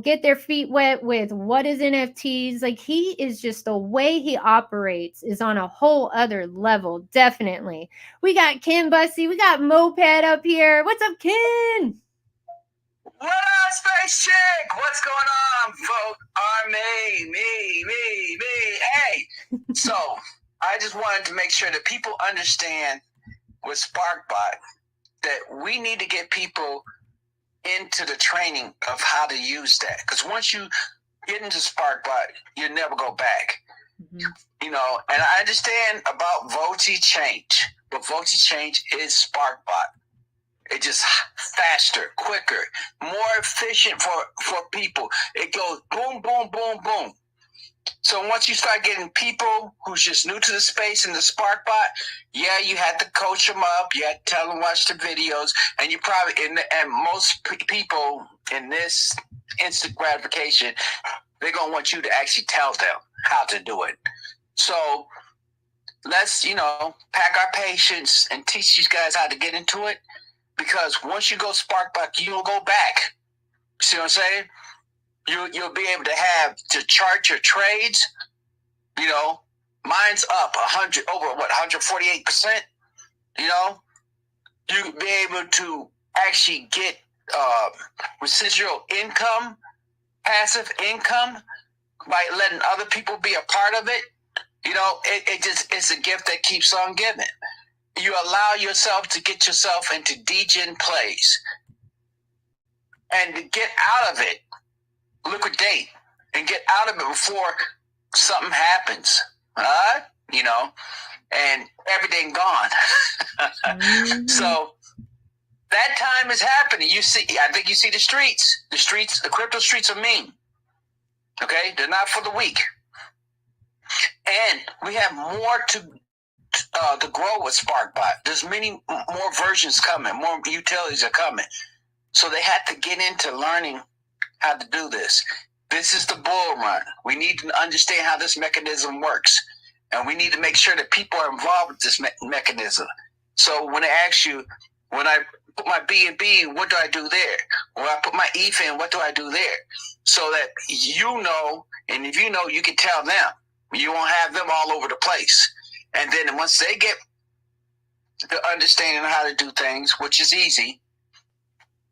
get their feet wet with what is NFTs. Like, he is just, the way he operates is on a whole other level. Definitely. We got Ken Bussey. We got Moped up here. What's up, Ken? What up, Space Chick? What's going on, folk? Me. Hey, so I just wanted to make sure that people understand with SparkBot that we need to get people into the training of how to use that. Because once you get into SparkBot, you never go back. Mm-hmm. And I understand about Volt-Inu, but Volt-Inu is SparkBot. It's just faster, quicker, more efficient for people. It goes boom, boom, boom, boom. So once you start getting people who's just new to the space and the SparkBot, yeah, you had to coach them up. You had to tell them watch the videos, and you probably and most people in this instant gratification, they're gonna want you to actually tell them how to do it. So let's pack our patience and teach these guys how to get into it. Because once you go SparkBot, you don't go back. See what I'm saying? You'll be able to chart your trades. Mine's up 148%. You'll be able to actually get residual income, passive income by letting other people be a part of it. It's a gift that keeps on giving. You allow yourself to get yourself into degen plays. And to get out of it, liquidate, and get out of it before something happens. And everything gone. Mm-hmm. So that time is happening. I think you see the streets. The crypto streets are mean. Okay? They're not for the weak. And we have more to grow with SparkBot. There's many more versions coming, more utilities are coming. So they had to get into learning how to do this. This is the bull run. We need to understand how this mechanism works. And we need to make sure that people are involved with this mechanism. So when I ask you, when I put my BNB, what do I do there? When I put my ETH in, what do I do there? So that and if you can tell them. You won't have them all over the place. And then once they get the understanding of how to do things, which is easy,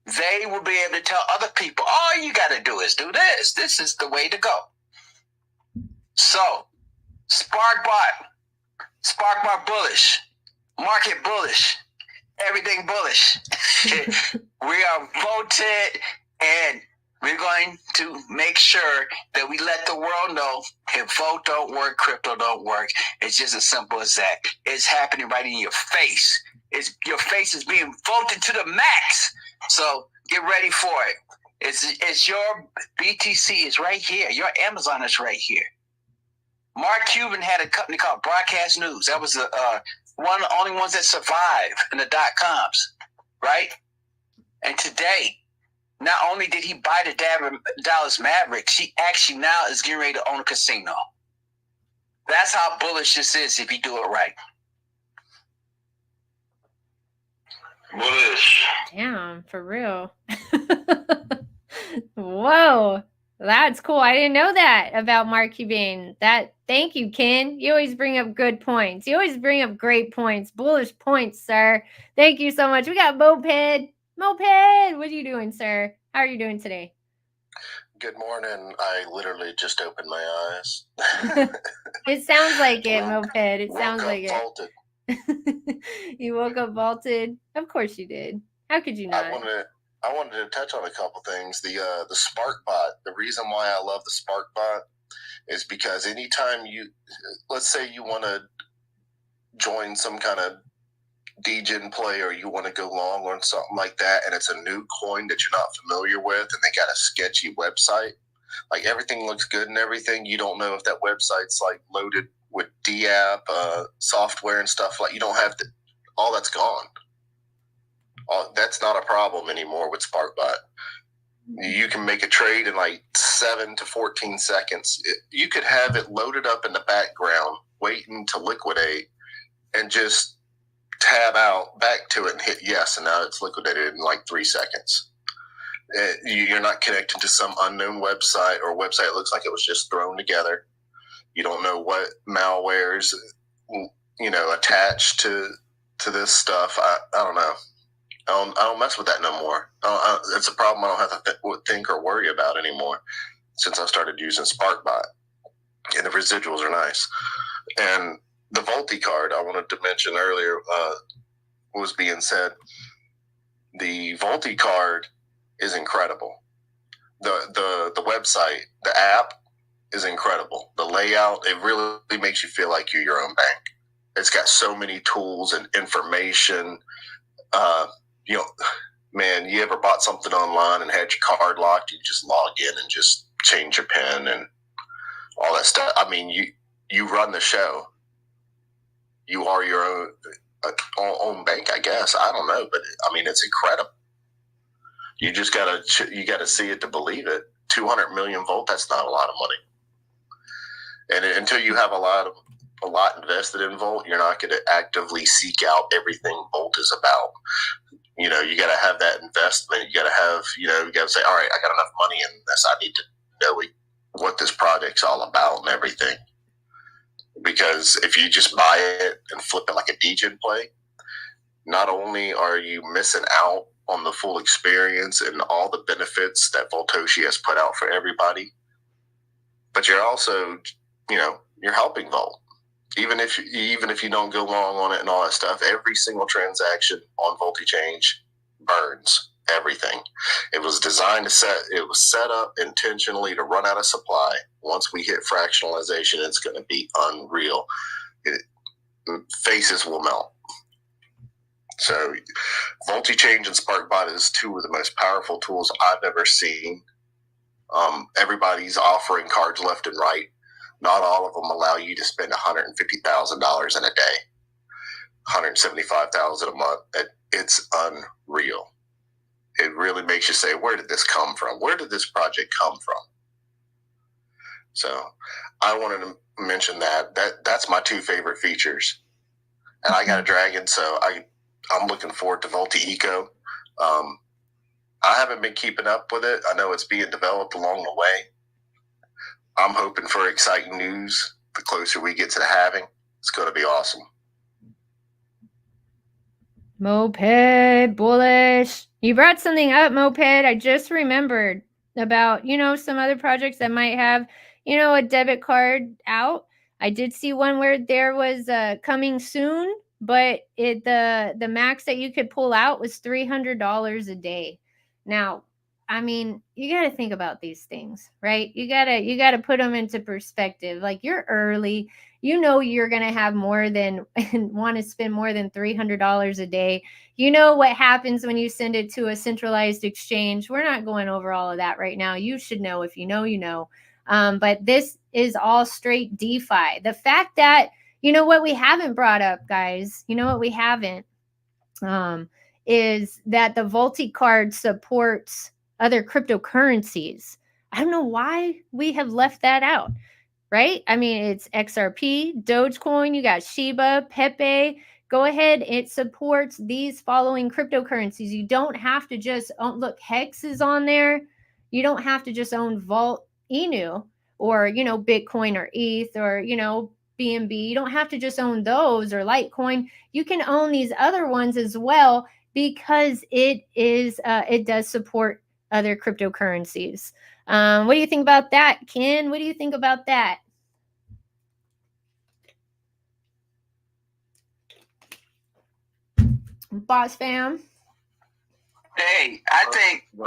they will be able to tell other people, all you got to do is do this. This is the way to go. So, SparkBot bullish, market bullish, everything bullish. We are voted, and we're going to make sure that we let the world know if vote don't work, crypto don't work. It's just as simple as that. It's happening right in your face. Your face is being voted to the max. So get ready for it. It's your BTC is right here. Your Amazon is right here. Mark Cuban had a company called Broadcast News. That was the only ones that survived in the .coms, right? And today, not only did he buy the Dallas Mavericks, he actually now is getting ready to own a casino. That's how bullish this is if you do it right. Bullish. Damn, for real. Whoa, that's cool. I didn't know that about Mark Cuban. Thank you, Ken. You always bring up good points. You always bring up great points, bullish points, sir. Thank you so much. We got Moped. Moped, what are you doing, sir? How are you doing today? Good morning. I literally just opened my eyes. It sounds like it, Moped. It sounds like vaulted. It. You woke up vaulted? Of course you did. How could you not? I wanted to touch on a couple things. The SparkBot. The reason why I love the SparkBot is because anytime let's say you want to join some kind of degen play, or you want to go long on something like that, and it's a new coin that you're not familiar with, and they got a sketchy website, like everything looks good and everything, you don't know if that website's like loaded with DApp software and stuff, like you don't have to, all that's gone. That's not a problem anymore with SparkBot. You can make a trade in like 7 to 14 seconds. You could have it loaded up in the background, waiting to liquidate, and just tab out back to it and hit yes, and now it's liquidated in like 3 seconds. You're not connected to some unknown website or website that looks like it was just thrown together. You don't know what malwares, attached to this stuff. I don't know. I don't mess with that no more. It's a problem I don't have to think or worry about anymore since I started using SparkBot. And the residuals are nice. And the Volti card I wanted to mention earlier was being said. The Volti card is incredible. The website, the app is incredible. The layout, it really makes you feel like you're your own bank. It's got so many tools and information. Man, you ever bought something online and had your card locked? You just log in and just change your PIN and all that stuff. I mean, you run the show. You are your own bank, I guess. I don't know, but I mean, it's incredible. You just gotta see it to believe it. 200 million Volt, that's not a lot of money. And until you have a lot invested in Volt, you're not going to actively seek out everything Volt is about. You got to have that investment. You got to have, you got to say, all right, I got enough money in this. I need to know what this project's all about and everything. Because if you just buy it and flip it like a degen play, not only are you missing out on the full experience and all the benefits that Voltoshi has put out for everybody, but you're also, you're helping Volt. Even if you don't go long on it and all that stuff, every single transaction on VoltiChange burns everything. It was designed it was set up intentionally to run out of supply. Once we hit fractionalization, it's going to be unreal. Faces will melt. So VoltiChange and SparkBot is two of the most powerful tools I've ever seen. Everybody's offering cards left and right. Not all of them allow you to spend $150,000 in a day, $175,000 a month. It's unreal. It really makes you say, where did this come from? Where did this project come from? So I wanted to mention that's my two favorite features. And I got a Dragon, so I'm looking forward to Volt-Inu. I haven't been keeping up with it. I know it's being developed along the way. I'm hoping for exciting news. The closer we get to the halving, it's going to be awesome. Moped, bullish. You brought something up, Moped. I just remembered about, some other projects that might have, a debit card out. I did see one where there was coming soon, but the max that you could pull out was $300 a day. Now, I mean, you got to think about these things, right? You got to put them into perspective. Like, you're early, you're going to have more than and want to spend more than $300 a day. You know what happens when you send it to a centralized exchange. We're not going over all of that right now. You should know. If you know, you know. But this is all straight DeFi. The fact that, what we haven't brought up, guys, what we haven't is that the Volti card supports other cryptocurrencies. I don't know why we have left that out, right? I mean, it's XRP, Dogecoin, you got Shiba, Pepe. Go ahead. It supports these following cryptocurrencies. You don't have to just look, Hex is on there. You don't have to just own Volt-Inu or, Bitcoin or ETH or, BNB. You don't have to just own those or Litecoin. You can own these other ones as well because it does support other cryptocurrencies. What do you think about that, Ken? What do you think about that? Boss fam. Hey, I think. Go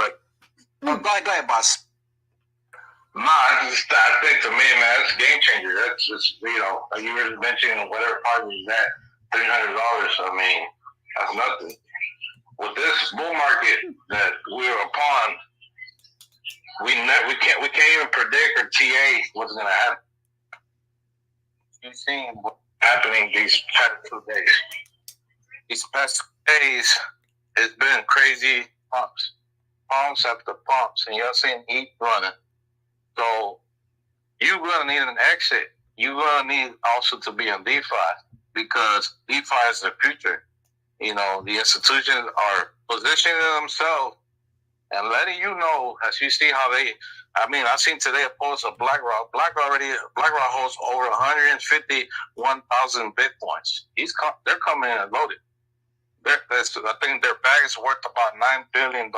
ahead, boss. No, I think to me, man, it's a game changer. That's just, like you were mentioning, whatever party is at, $300. I mean, that's nothing. With this bull market that we're upon, we can't even predict or TA what's going to happen. You've seen what's happening these past 2 days. These past 2 days, it's been crazy pumps. pumps after pumps, and you're seeing heat running. So you're going to need an exit. You're going to need also to be in DeFi, because DeFi is the future. You know, the institutions are positioning themselves and letting you know, as you see how they, I mean, I seen today a post of BlackRock. BlackRock holds over 151,000 Bitcoins. They're coming in and loaded. I think their bag is worth about $9 billion.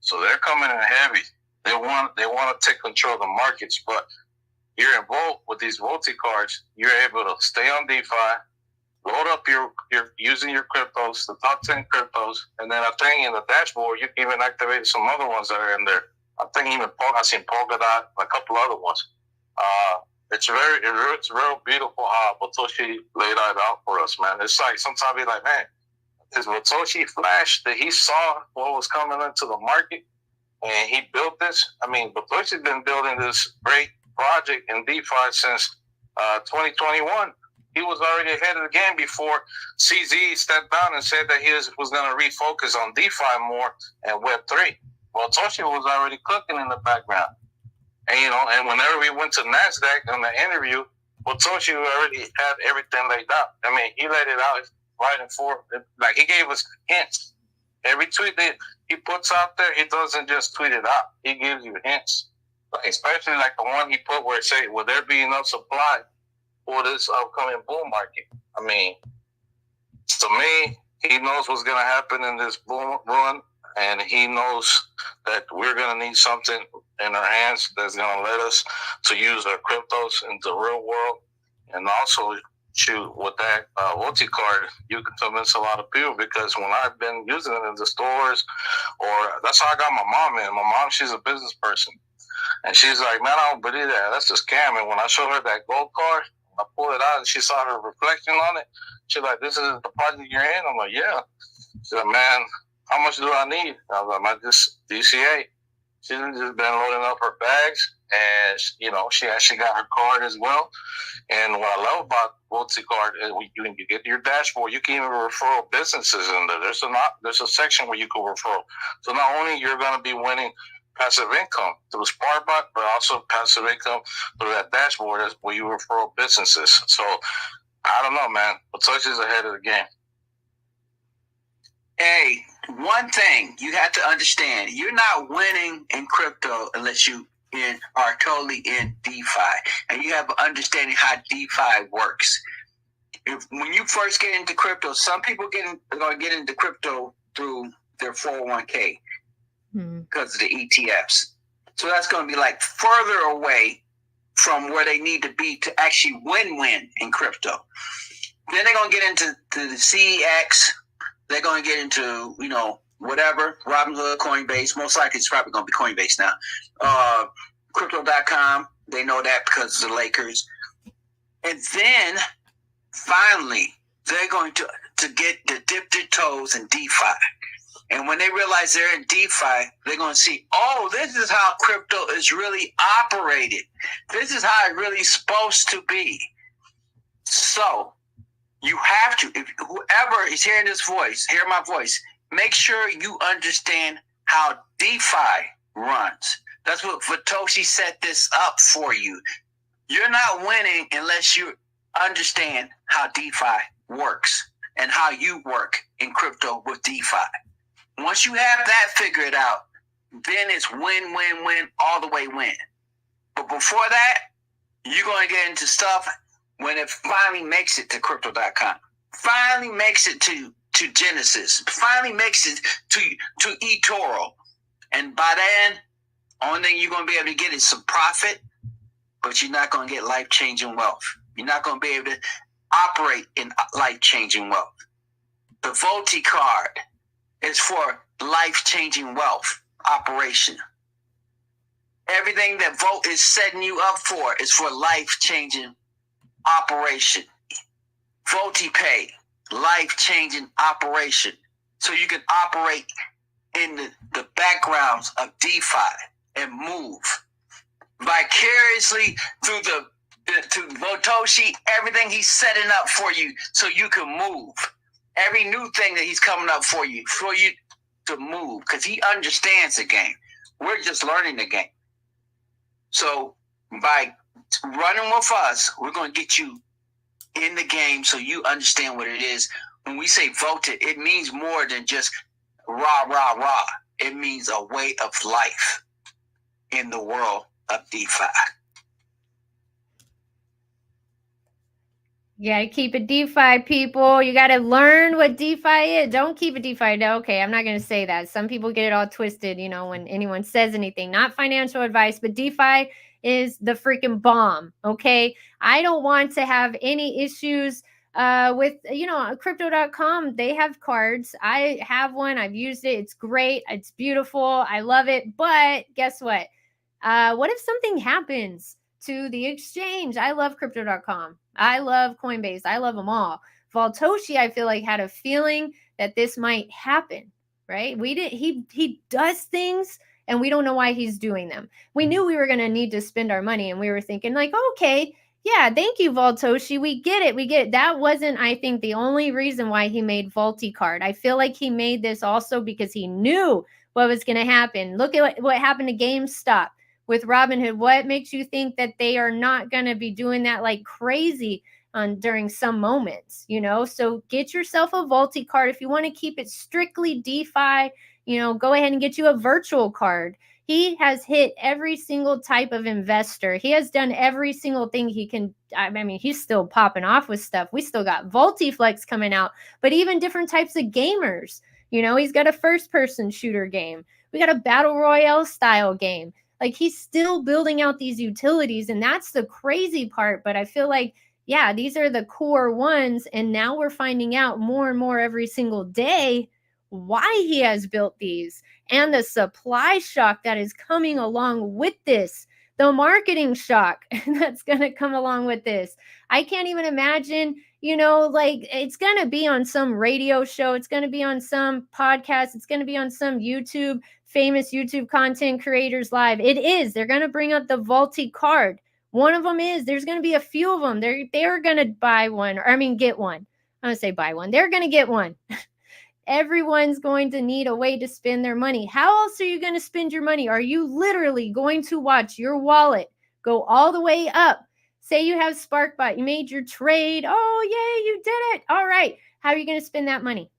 So they're coming in heavy. They want to take control of the markets. But you're in Volt with these Volti cards, you're able to stay on DeFi, load up your using your cryptos, the top 10 cryptos, and then I think in the dashboard you can even activate some other ones that are in there. I think even I seen Polkadot, a couple other ones. It's real beautiful how Satoshi laid that out for us, man. It's like sometimes be like, man, is Satoshi Flash that he saw what was coming into the market and he built this? I mean, Satoshi's been building this great project in DeFi since 2021. He was already ahead of the game before CZ stepped down and said that he was going to refocus on DeFi more and Web3. Well, Satoshi was already cooking in the background. And, you know, and whenever we went to NASDAQ on the interview, Satoshi already had everything laid out. I mean, he laid it out right and forth. Like, he gave us hints. Every tweet that he puts out there, he doesn't just tweet it out. He gives you hints. Especially like the one he put where it said, will there be enough supply for this upcoming bull market? I mean, to me, he knows what's going to happen in this bull run, and he knows that we're going to need something in our hands that's going to let us to use our cryptos in the real world. And also, shoot, with that Volti card, you can convince a lot of people, because when I've been using it in the stores, or that's how I got my mom in. My mom, she's a business person. And she's like, man, I don't believe that. That's a scam. And when I showed her that gold card, I pulled it out and she saw her reflection on it. She's like, this is the project you're in? I'm like, yeah. She said, man, how much do I need? I was like, man, just DCA. She's just been loading up her bags, and, you know, she actually got her card as well. And what I love about Volti card is you get your dashboard, you can even refer businesses in there. There's a section where you can refer. So not only you're going to be winning passive income through SparkBot, but also passive income through that dashboard where you refer businesses. So I don't know, man. Satoshi's ahead of the game. Hey, one thing you have to understand: you're not winning in crypto unless you are totally in DeFi, and you have an understanding how DeFi works. When you first get into crypto, some people are going to get into crypto through their 401k. Because of the ETFs. So that's going to be like further away from where they need to be to actually win in crypto. Then they're going to get into the CEX. They're going to get into, you know, whatever, Robinhood, Coinbase. Most likely it's probably going to be Coinbase now. Crypto.com. They know that because of the Lakers. And then finally, they're going to get to dip their toes in DeFi. And when they realize they're in DeFi, they're going to see, oh, this is how crypto is really operated. This is how it really is supposed to be. So you have to, if whoever is hearing this voice, hear my voice, make sure you understand how DeFi runs. That's what Satoshi set this up for you. You're not winning unless you understand how DeFi works and how you work in crypto with DeFi. Once you have that figured out, then it's win, all the way win. But before that, you're going to get into stuff when it finally makes it to Crypto.com, finally makes it to Genesis, finally makes it to eToro. And by then, only thing you're going to be able to get is some profit, but you're not going to get life-changing wealth. You're not going to be able to operate in life-changing wealth. The Volti card is for life-changing wealth operation. Everything that Volt is setting you up for is for life-changing operation. VoltiPay, life-changing operation. So you can operate in the backgrounds of DeFi and move vicariously through to Satoshi, everything he's setting up for you so you can move. Every new thing that he's coming up for you to move because he understands the game. We're just learning the game. So by running with us, we're going to get you in the game so you understand what it is. When we say Volt-Inu, it means more than just rah, rah, rah. It means a way of life in the world of DeFi. You got to keep it DeFi, people. You got to learn what DeFi is. Don't keep it DeFi. No, okay, I'm not going to say that. Some people get it all twisted, you know, when anyone says anything. Not financial advice, but DeFi is the freaking bomb, okay? I don't want to have any issues with, you know, crypto.com. They have cards. I have one. I've used it. It's great. It's beautiful. I love it. But guess what? What if something happens to the exchange? I love crypto.com. I love Coinbase. I love them all. Volt-Inu, I feel like, had a feeling that this might happen, right? He does things and we don't know why he's doing them. We knew we were going to need to spend our money and we were thinking like, okay, yeah, thank you, Volt-Inu. We get it. That wasn't, I think, the only reason why he made Volti-Card. I feel like he made this also because he knew what was going to happen. Look at what happened to GameStop with Robinhood. What makes you think that they are not going to be doing that like crazy during some moments, you know? So get yourself a Volti-Card. If you want to keep it strictly DeFi, you know, go ahead and get you a virtual card. He has hit every single type of investor. He has done every single thing he can. I mean, he's still popping off with stuff. We still got Voltiflex coming out, but even different types of gamers. You know, he's got a first-person shooter game. We got a battle royale style game. Like, he's still building out these utilities, and that's the crazy part. But I feel like, yeah, these are the core ones, and now we're finding out more and more every single day why he has built these and the supply shock that is coming along with this, the marketing shock that's going to come along with this. I can't even imagine, you know, like, it's going to be on some radio show. It's going to be on some podcast. It's going to be on some famous YouTube content creators live. It is. They're going to bring up the Volti-Card. One of them is, there's going to be a few of them. They're going to buy one, or I mean, get one. I'm going to say buy one. They're going to get one. Everyone's going to need a way to spend their money. How else are you going to spend your money? Are you literally going to watch your wallet go all the way up? Say you have SparkBot, you made your trade. Oh, yay, you did it. All right. How are you going to spend that money?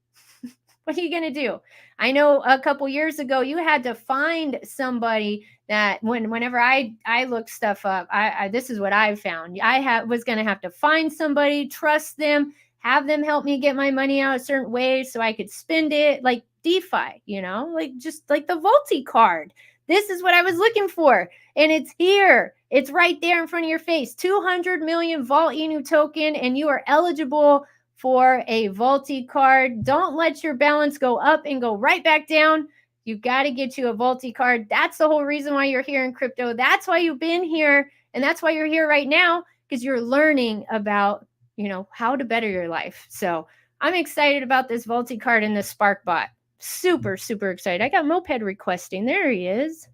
What are you going to do? I know a couple years ago, you had to find somebody that whenever I look stuff up, this is what I've found. I was going to have to find somebody, trust them, have them help me get my money out a certain way so I could spend it like DeFi, you know, like just like the Volti-Card. This is what I was looking for. And it's here. It's right there in front of your face. 200 million Volt-Inu token, and you are eligible for a Volti-Card. Don't let your balance go up and go right back down. You got to get you a Volti-Card. That's the whole reason why you're here in crypto. That's why you've been here. And that's why you're here right now, because you're learning about, you know, how to better your life. So I'm excited about this Volti-Card and the SparkBot. Super, super excited. I got Moped requesting. There he is.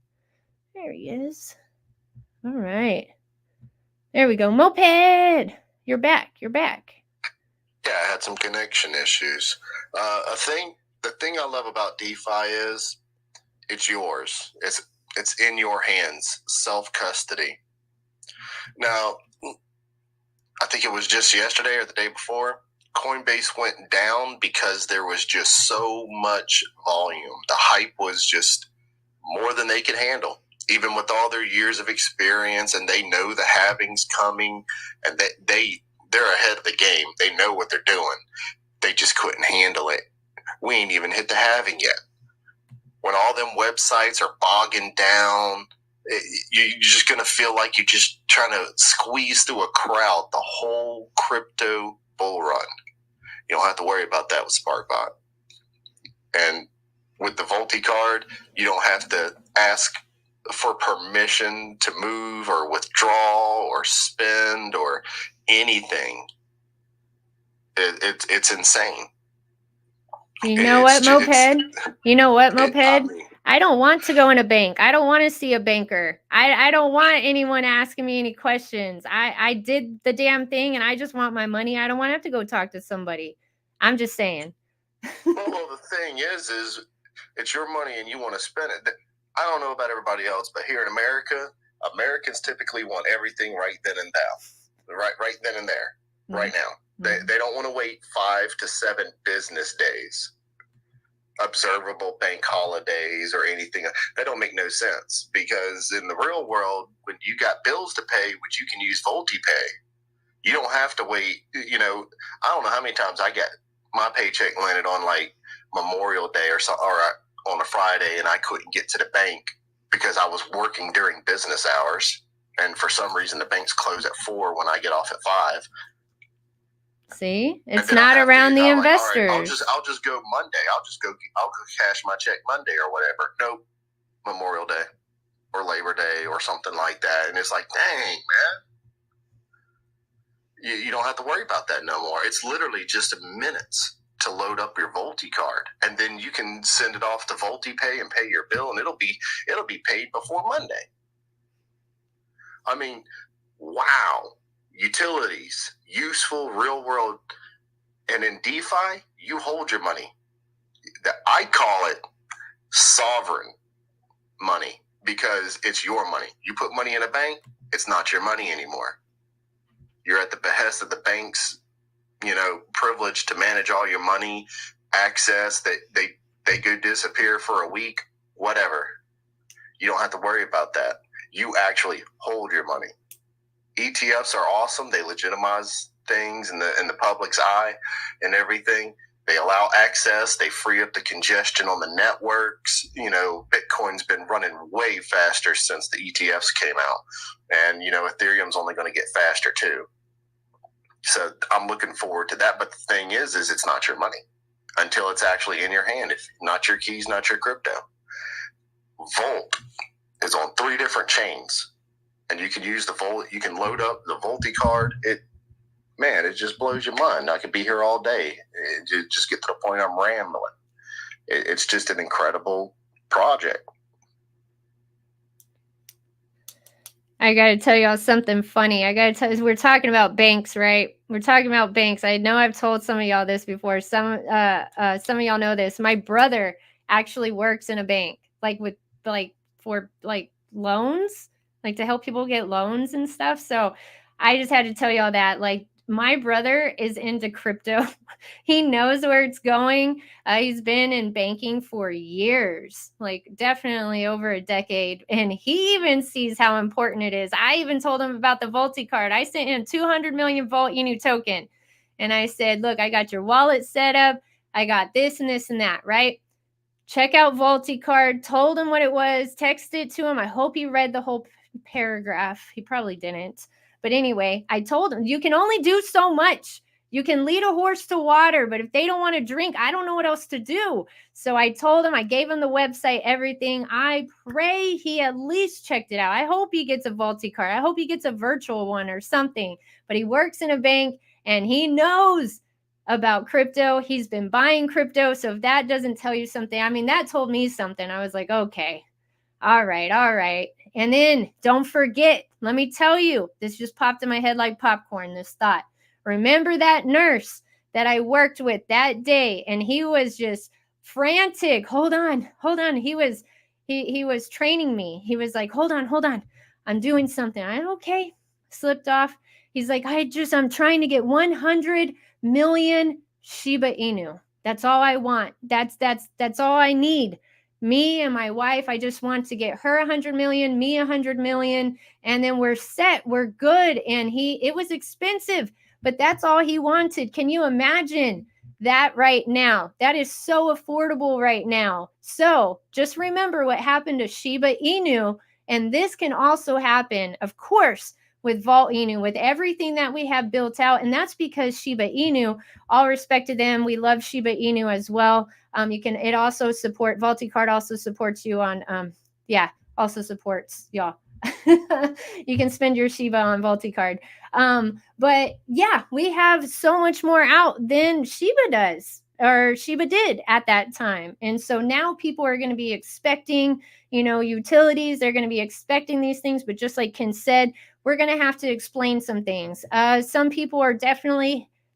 There he is. All right. There we go. Moped. You're back. You're back. Yeah, I had some connection issues. The thing I love about DeFi is it's yours. It's in your hands, self-custody. Now, I think it was just yesterday or the day before, Coinbase went down because there was just so much volume. The hype was just more than they could handle, even with all their years of experience, and they know the halving's coming, and they're ahead of the game. They know what they're doing. They just couldn't handle it. We ain't even hit the halving yet. When all them websites are bogging down, you're just going to feel like you're just trying to squeeze through a crowd the whole crypto bull run. You don't have to worry about that with SparkBot. And with the Volti-Card, you don't have to ask for permission to move or withdraw or spend or anything. It's insane. You know what, Moped? You know what, Moped? I don't want to go in a bank. I don't want to see a banker. I don't want anyone asking me any questions. I did the damn thing, and I just want my money. I don't want to have to go talk to somebody. I'm just saying. Well, the thing is It's your money and you want to spend it. I don't know about everybody else, but here in America, Americans typically want everything right then and there, right then and there, right now. They don't want to wait 5 to 7 business days, observable bank holidays or anything. That don't make no sense, because in the real world, when you got bills to pay, which you can use Volt-Inu, you don't have to wait. I don't know how many times I get my paycheck landed on like Memorial Day or on a Friday, and I couldn't get to the bank because I was working during business hours, and for some reason the banks close at 4 when I get off at 5. See, it's not around the investors. Like, right, I'll just go Monday. I'll go cash my check Monday or whatever. Nope, Memorial Day or Labor Day or something like that, and it's like, dang, man, you don't have to worry about that no more. It's literally just minutes to load up your Volti card, and then you can send it off to VoltiPay and pay your bill, and it'll be paid before Monday. I mean, wow. Utilities, useful, real world, and in DeFi, you hold your money. I call it sovereign money, because it's your money. You put money in a bank, it's not your money anymore. You're at the behest of the bank's, privilege to manage all your money, access that they go disappear for a week, whatever. You don't have to worry about that. You actually hold your money. ETFs are awesome. They legitimize things in the public's eye and everything. They allow access. They free up the congestion on the networks. Bitcoin's been running way faster since the ETFs came out. And, Ethereum's only going to get faster too. So I'm looking forward to that. But the thing is it's not your money until it's actually in your hand. If not your keys, not your crypto. Volt is on 3 different chains, and you can use the Volt. You can load up the Volti card. It just blows your mind. I could be here all day. Just get to the point I'm rambling. It's just an incredible project. I got to tell y'all something funny. We're talking about banks, right? We're talking about banks. I know I've told some of y'all this before. Some of y'all know this. My brother actually works in a bank, for loans, to help people get loans and stuff. So I just had to tell y'all that, my brother is into crypto. He knows where it's going. He's been in banking for years, definitely over a decade. And he even sees how important it is. I even told him about the Volti card. I sent him 200 million Volt-Inu token. And I said, look, I got your wallet set up. I got this and this and that, right? Check out Volti card. Told him what it was. Texted it to him. I hope he read the whole paragraph. He probably didn't. But anyway, I told him, you can only do so much. You can lead a horse to water, but if they don't want to drink, I don't know what else to do. So I told him, I gave him the website, everything. I pray he at least checked it out. I hope he gets a Volti card. I hope he gets a virtual one or something. But he works in a bank and he knows about crypto. He's been buying crypto. So if that doesn't tell you something, that told me something. I was like, okay, all right. And then don't forget, let me tell you, this just popped in my head like popcorn, this thought. Remember that nurse that I worked with that day, and he was just frantic. Hold on. He was training me. He was like, hold on. I'm doing something. Okay. Slipped off. He's like, I'm trying to get 100 million Shiba Inu. That's all I want. That's all I need. Me and my wife, I just want to get her 100 million, me 100 million, and then we're set. We're good. And it was expensive, but that's all he wanted. Can you imagine that right now? That is so affordable right now. So just remember what happened to Shiba Inu. And this can also happen, of course, with Volt-Inu, with everything that we have built out. And that's because Shiba Inu, all respect to them, we love Shiba Inu as well. It also support, Volti card also supports you on, also supports y'all. You can spend your Shiba on Volti card. But yeah, we have so much more out than Shiba does, or Shiba did at that time. And so now people are going to be expecting, utilities, they're going to be expecting these things. But just like Ken said, we're going to have to explain some things. Some people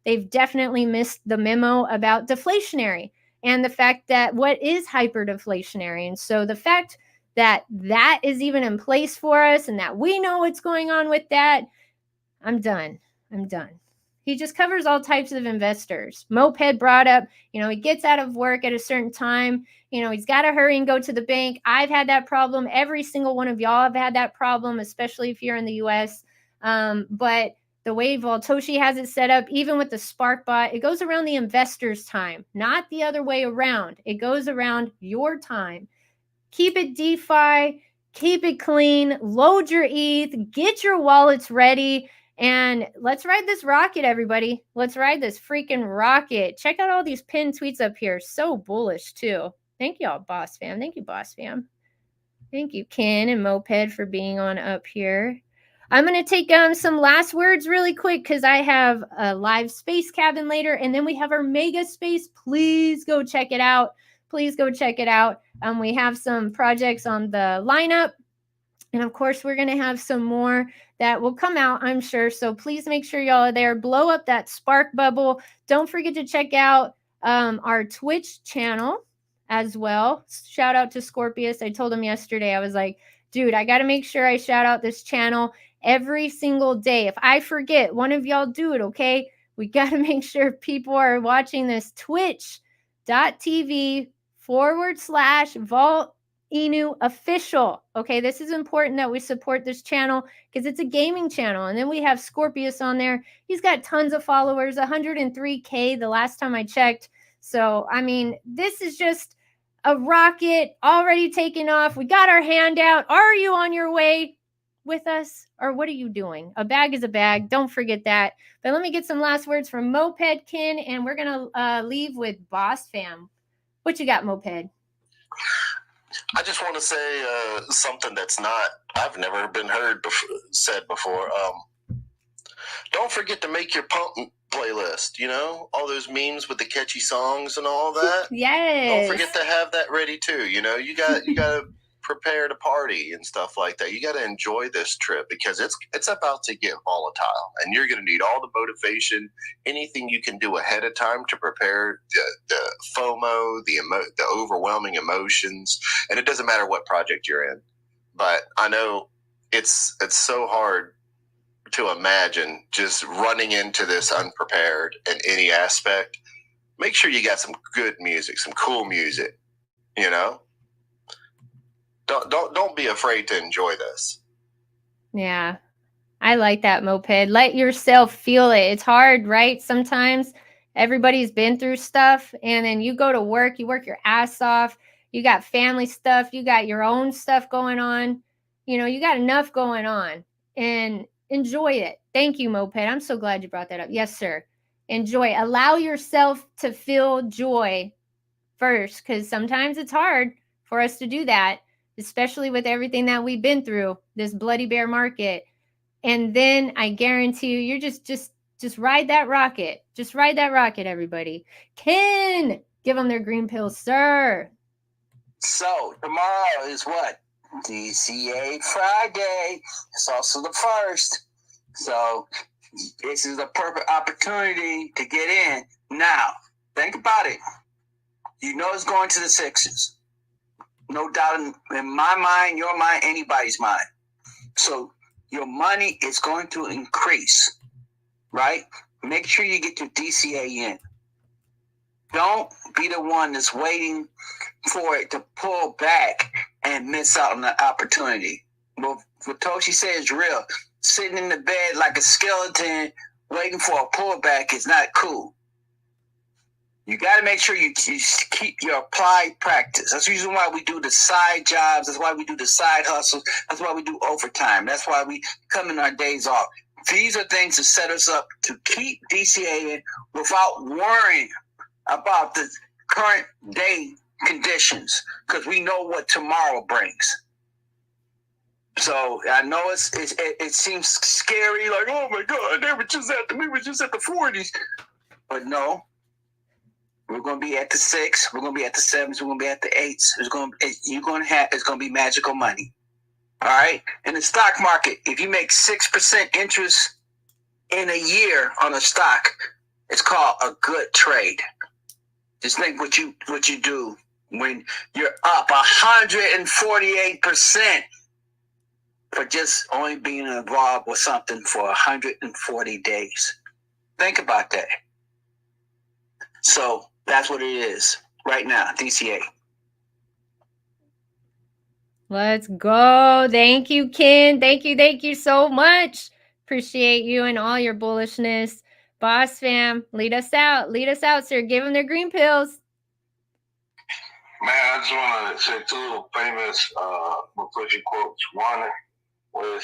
they've definitely missed the memo about deflationary. and the fact that what is hyperdeflationary. And so the fact that that is even in place for us and that we know what's going on with that, I'm done. He just covers all types of investors. Moped brought up, he gets out of work at a certain time. He's got to hurry and go to the bank. I've had that problem. Every single one of y'all have had that problem, especially if you're in the US. But the way Volt-Inu has it set up, even with the SparkBot, it goes around the investor's time, not the other way around. It goes around your time. Keep it DeFi, keep it clean, load your ETH, get your wallets ready, and let's ride this rocket, everybody. Let's ride this freaking rocket. Check out all these pinned tweets up here. So bullish, too. Thank y'all, Boss Fam. Thank you, Boss Fam. Thank you, Ken and Moped, for being on up here. I'm going to take some last words really quick because I have a live space cabin later, and then we have our mega space. Please go check it out. Please go check it out. We have some projects on the lineup, and of course, we're going to have some more that will come out, I'm sure. So please make sure y'all are there. Blow up that spark bubble. Don't forget to check out our Twitch channel as well. Shout out to Scorpius. I told him yesterday, I was like, dude, I got to make sure I shout out this channel every single day. If I forget, one of y'all do it, okay? We got to make sure people are watching this. Twitch.tv/Volt-Inu official. Okay, this is important that we support this channel because it's a gaming channel. And then we have Scorpius on there. He's got tons of followers, 103K the last time I checked. So, I mean, this is just a rocket already taking off. We got our hand out. Are you on your way with us, or what are you doing? A bag is a bag. Don't forget that. But let me get some last words from Moped Kin, and we're going to leave with Boss Fam. What you got, Moped? I just want to say something that's not, I've never been said before. Don't forget to make your pump playlist, all those memes with the catchy songs and all that. Yes. Don't forget to have that ready too. You got to prepare to party and stuff like that. You got to enjoy this trip because it's about to get volatile, and you're going to need all the motivation, anything you can do ahead of time to prepare the FOMO, the overwhelming emotions. And it doesn't matter what project you're in, but I know it's so hard to imagine just running into this unprepared in any aspect. Make sure you got some good music, some cool music, Don't be afraid to enjoy this. Yeah, I like that, Moped. Let yourself feel it. It's hard, right? Sometimes everybody's been through stuff, and then you go to work, you work your ass off, you got family stuff, you got your own stuff going on, you got enough going on, and enjoy it. Thank you, Moped. I'm so glad you brought that up. Yes, sir. Enjoy. Allow yourself to feel joy first, because sometimes it's hard for us to do that, especially with everything that we've been through, this bloody bear market. And then I guarantee you're just ride that rocket. Just ride that rocket, everybody. Ken, give them their green pills, sir. So tomorrow is what? DCA Friday. It's also the 1st. So this is a perfect opportunity to get in. Now, think about it. It's going to the 6s. No doubt in my mind, your mind, anybody's mind. So your money is going to increase, right? Make sure you get your DCA in. Don't be the one that's waiting for it to pull back and miss out on the opportunity. What Toshi said is real. Sitting in the bed like a skeleton waiting for a pullback is not cool. You got to make sure you keep your applied practice. That's the reason why we do the side jobs. That's why we do the side hustles. That's why we do overtime. That's why we come in our days off. These are things to set us up to keep DCA in without worrying about the current day conditions, because we know what tomorrow brings. So I know it seems scary, like, oh my God, we were just at the 40s. But no. We're going to be at the 6. We're going to be at the 7s. We're going to be at the 8s. It's going to be magical money. All right. In the stock market, if you make 6% interest in a year on a stock, it's called a good trade. Just think what you do when you're up 148% for just only being involved with something for 140 days. Think about that. So that's what it is right now, DCA. Let's go. Thank you, Ken. Thank you so much. Appreciate you and all your bullishness. Boss fam, lead us out, sir. Give them their green pills. Man, I just want to say two famous McCushy quotes. One was,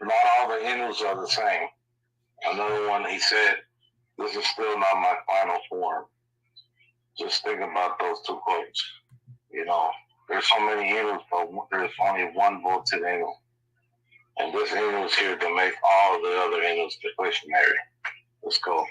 not all the Inus are the same. Another one, he said, this is still not my final form. Just think about those two quotes. You know, there's so many Inus, but there's only one Volt-Inu Inu. And this Inu is here to make all the other Inus deflationary. Let's go.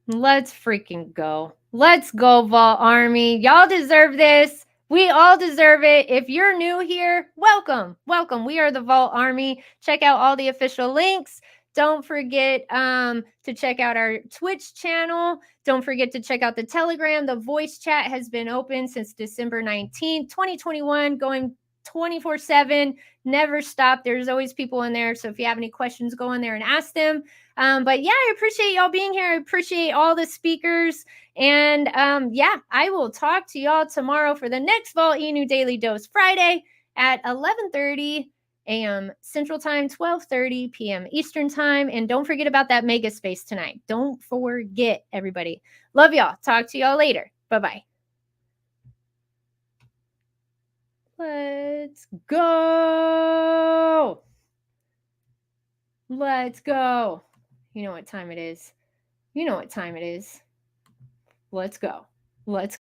Let's freaking go. Let's go, Vault Army. Y'all deserve this. We all deserve it. If you're new here, welcome. Welcome. We are the Vault Army. Check out all the official links. Don't forget to check out our Twitch channel. Don't forget to check out the Telegram. The voice chat has been open since December 19th, 2021, going 24/7. Never stop. There's always people in there. So if you have any questions, go in there and ask them. But yeah, I appreciate y'all being here. I appreciate all the speakers. And yeah, I will talk to y'all tomorrow for the next Volt-Inu Daily Dose Friday at 11:30 a.m. Central Time, 12:30 p.m. Eastern Time. And don't forget about that mega space tonight. Don't forget, everybody. Love y'all. Talk to y'all later. Bye-bye. Let's go. Let's go. You know what time it is. You know what time it is. Let's go. Let's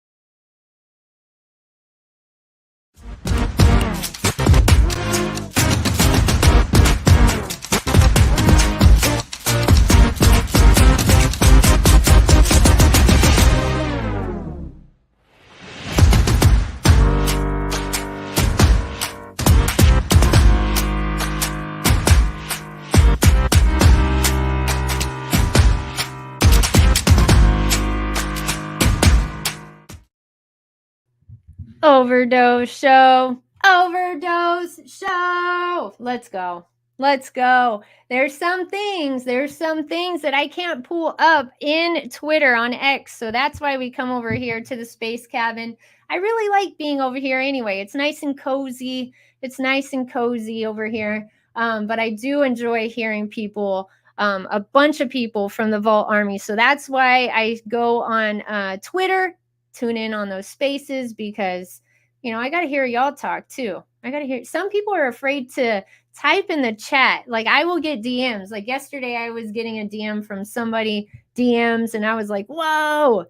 Overdose show. Overdose show. Let's go. Let's go. There's some things that I can't pull up in Twitter on X. So that's why we come over here to the space cabin. I really like being over here anyway. It's nice and cozy. It's nice and cozy over here. But I do enjoy hearing people, a bunch of people from the Vault Army. So that's why I go on Twitter, tune in on those spaces, because, you know, I got to hear y'all talk too. I got to hear. Some people are afraid to type in the chat. Like, I will get DMs. Like yesterday I was getting a DM from somebody, DMs, and I was like, whoa,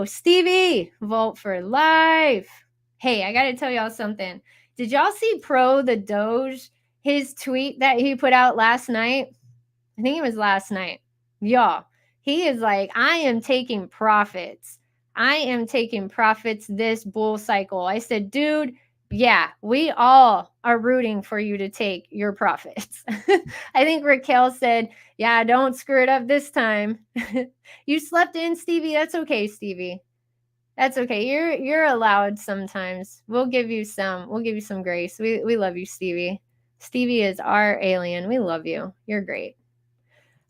Stevie, Volt for life. Hey, I got to tell y'all something. Did y'all see Pro the Doge, his tweet that he put out last night? I think it was last night. Y'all, he is like, I am taking profits. I am taking profits this bull cycle. I said, dude, yeah, we all are rooting for you to take your profits. I think Raquel said, yeah, don't screw it up this time. You slept in, Stevie. That's okay, Stevie. That's okay. You're allowed sometimes. We'll give you some grace. We love you, Stevie. Stevie is our alien. We love you. You're great.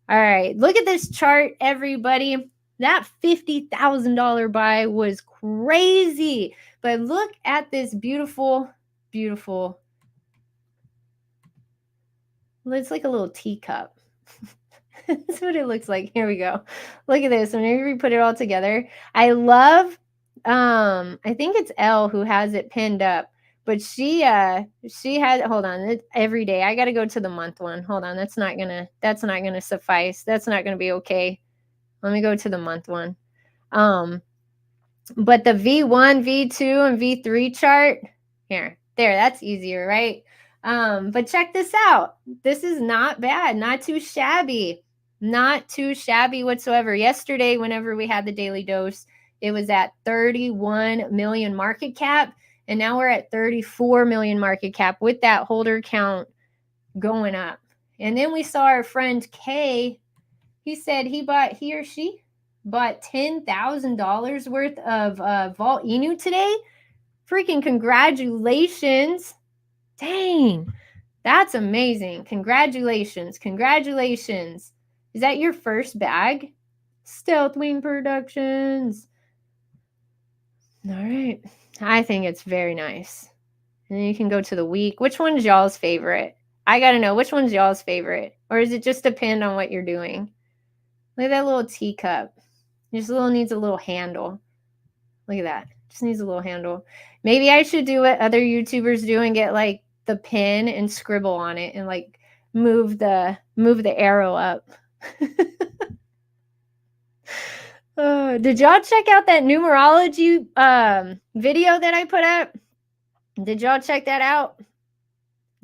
All right, look at this chart, everybody. That $50,000 buy was crazy. But look at this beautiful, beautiful. It's like a little teacup. That's what it looks like. Here we go. Look at this. Whenever we put it all together, I love, I think it's Elle who has it pinned up. But she had, hold on, every day. I got to go to the month one. Hold on. That's not going to suffice. That's not going to be okay. Let me go to the month one. But the V1, V2, and V3 chart there, that's easier, right? But check this out. This is not bad. Not too shabby. Not too shabby whatsoever. Yesterday, whenever we had the daily dose, it was at 31 million market cap. And now we're at 34 million market cap with that holder count going up. And then we saw our friend Kay. He said he or she bought $10,000 worth of Volt-Inu today. Freaking congratulations. Dang, that's amazing. Congratulations. Congratulations. Is that your first bag? Stealth Wing Productions. All right. I think it's very nice. And then you can go to the week. Which one's y'all's favorite? I got to know, which one's y'all's favorite? Or does it just depend on what you're doing? Look at that little teacup. Just needs a little handle. Look at that. Just needs a little handle. Maybe I should do what other YouTubers do and get like the pen and scribble on it and like move the arrow up. Did y'all check out that numerology video that I put up? Did y'all check that out?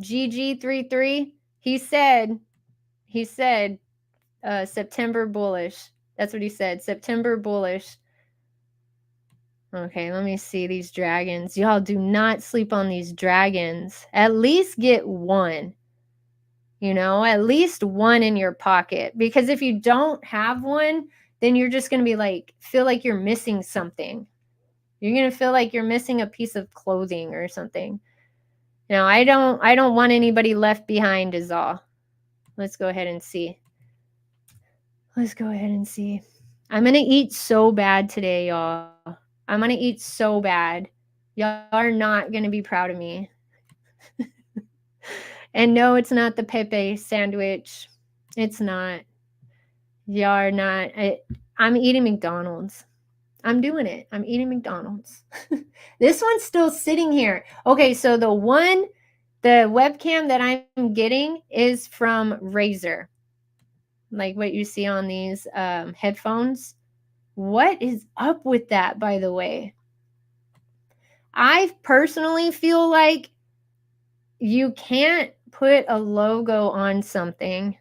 GG33. He said September bullish. That's what he said. September bullish. Okay, let me see these dragons. Y'all do not sleep on these dragons. At least get one. You know, at least one in your pocket. Because if you don't have one, then you're just going to be like, feel like you're missing something. You're going to feel like you're missing a piece of clothing or something. No, I don't want anybody left behind is all. Let's go ahead and see. Let's go ahead and see. I'm going to eat so bad today, y'all. I'm going to eat so bad. Y'all are not going to be proud of me. And no, it's not the Pepe sandwich. It's not. Y'all are not. I'm eating McDonald's. I'm doing it. I'm eating McDonald's. This one's still sitting here. Okay, so the webcam that I'm getting is from Razer. Like what you see on these headphones. What is up with that, by the way? I personally feel like you can't put a logo on something.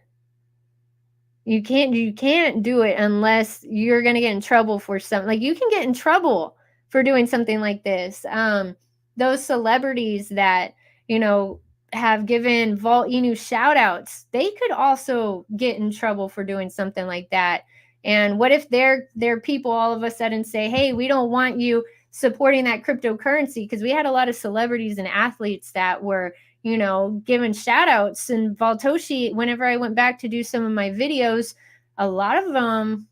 You can't do it unless you're going to get in trouble for something. Like you can get in trouble for doing something like this. Those celebrities that, you know, have given Volt-Inu shout outs, they could also get in trouble for doing something like that. And what if their people all of a sudden say, hey, we don't want you supporting that cryptocurrency? Because we had a lot of celebrities and athletes that were, you know, giving shout outs. And Voltoshi, whenever I went back to do some of my videos, a lot of them,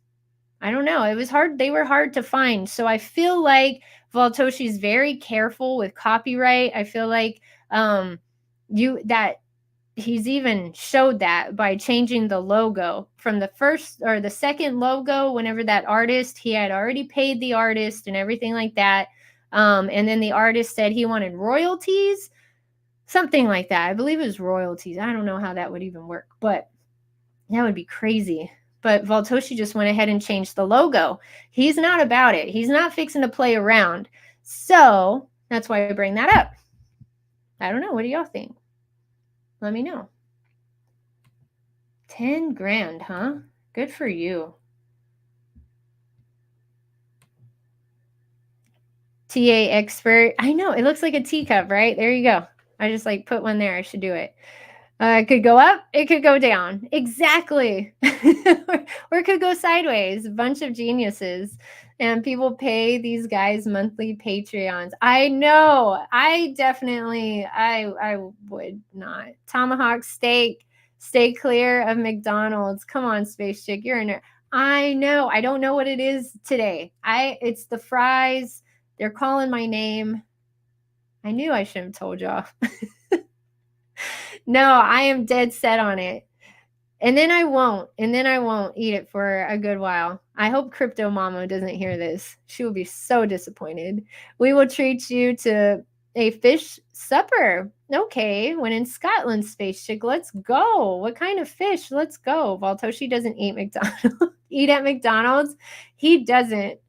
I don't know, it was hard. They were hard to find. So I feel like Voltoshi is very careful with copyright. I feel like that he's even showed that by changing the logo from the first or the second logo. Whenever that artist, he had already paid the artist and everything like that. And then the artist said he wanted royalties, something like that. I believe it was royalties. I don't know how that would even work, but that would be crazy. But Voltoshi just went ahead and changed the logo. He's not about it. He's not fixing to play around. So that's why I bring that up. I don't know. What do y'all think? Let me know. 10 grand, huh? Good for you. TA expert. I know. It looks like a teacup, right? There you go. I just like put one there. I should do it. It could go up. It could go down. Exactly. or it could go sideways. A bunch of geniuses. And people pay these guys monthly Patreons. I know. I would not. Tomahawk steak. Stay clear of McDonald's. Come on, Space Chick. You're in there. I know. I don't know what it is today. It's the fries. They're calling my name. I knew I shouldn't have told y'all. No, I am dead set on it. And then I won't eat it for a good while. I hope Crypto Mama doesn't hear this. She will be so disappointed. We will treat you to a fish supper. Okay, when in Scotland, Space Chick, let's go. What kind of fish? Let's go. Voltoshi doesn't eat eat at McDonald's. He doesn't.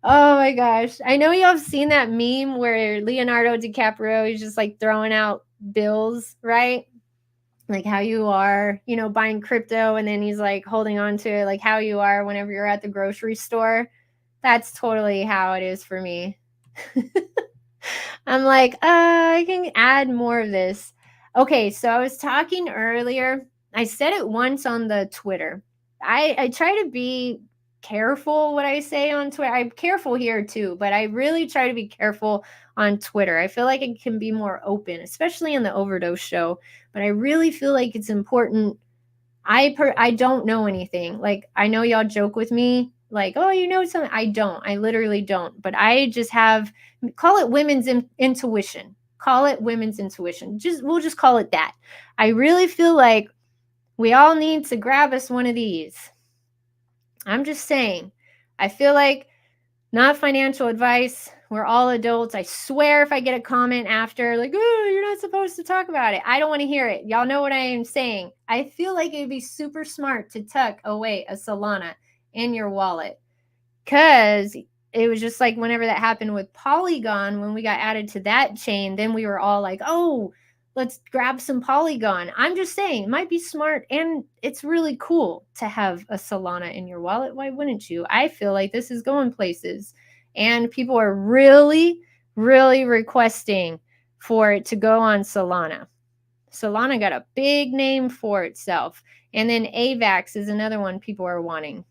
Oh my gosh. I know y'all have seen that meme where Leonardo DiCaprio is just like throwing out bills, right? Like how you are, you know, buying crypto, and then he's like holding on to it, like how you are whenever you're at the grocery store. That's totally how it is for me. I'm like, I can add more of this. Okay, so I was talking earlier. I said it once on the Twitter. I try to be careful what I say on Twitter. I'm careful here too, but I really try to be careful on Twitter. I feel like it can be more open, especially in the overdose show. But I really feel like it's important. I don't know anything. Like, I know y'all joke with me, like, oh, you know something. I don't. I literally don't. But I just have, call it women's intuition. Call it women's intuition. We'll just call it that. I really feel like we all need to grab us one of these. I'm just saying. I feel like, not financial advice. We're all adults. I swear if I get a comment after, like, oh, you're not supposed to talk about it, I don't want to hear it. Y'all know what I am saying. I feel like it would be super smart to tuck away a Solana in your wallet, because it was just like whenever that happened with Polygon, when we got added to that chain, then we were all like, oh, let's grab some Polygon. I'm just saying, it might be smart, and it's really cool to have a Solana in your wallet. Why wouldn't you? I feel like this is going places, and people are really, really requesting for it to go on Solana. Solana got a big name for itself. And then AVAX is another one people are wanting,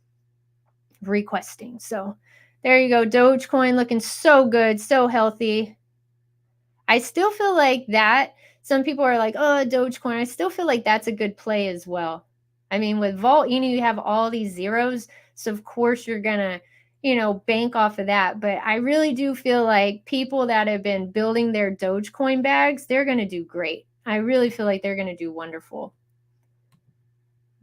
requesting. So there you go. Dogecoin looking so good, so healthy. I still feel like that. Some people are like, oh, Dogecoin. I still feel like that's a good play as well. I mean, with Volt-Inu, you have all these zeros. So, of course, you're going to, bank off of that. But I really do feel like people that have been building their Dogecoin bags, they're going to do great. I really feel like they're going to do wonderful.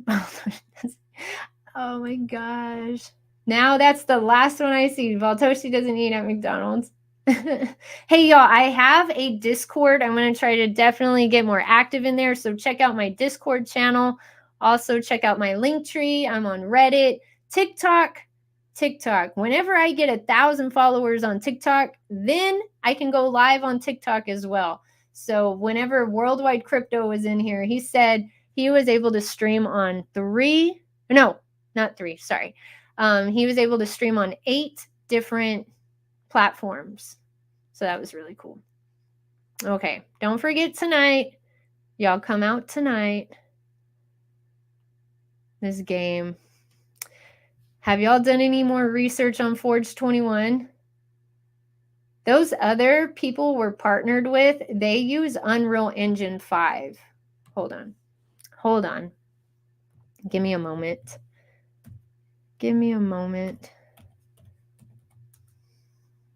Oh, my gosh. Now that's the last one I see. Valtoshi doesn't eat at McDonald's. Hey, y'all, I have a Discord. I'm going to try to definitely get more active in there. So check out my Discord channel. Also, check out my Linktree. I'm on Reddit, TikTok. Whenever I get 1,000 followers on TikTok, then I can go live on TikTok as well. So whenever Worldwide Crypto was in here, he said he was able to stream on he was able to stream on 8 different platforms. So that was really cool. Okay, don't forget tonight. Y'all come out tonight. This game. Have y'all done any more research on Forge 21? Those other people we're partnered with, they use Unreal Engine 5. Hold on. Give me a moment.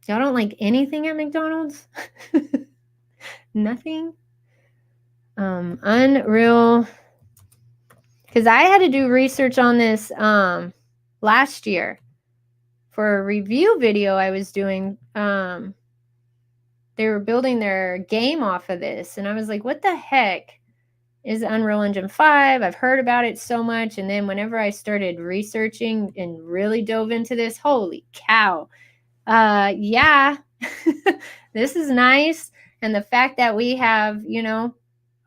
Y'all don't like anything at McDonald's? Nothing? Unreal. Because I had to do research on this last year for a review video I was doing. They were building their game off of this, and I was like, what the heck is Unreal Engine 5? I've heard about it so much, and then whenever I started researching and really dove into this, holy cow. Yeah, this is nice. And the fact that we have,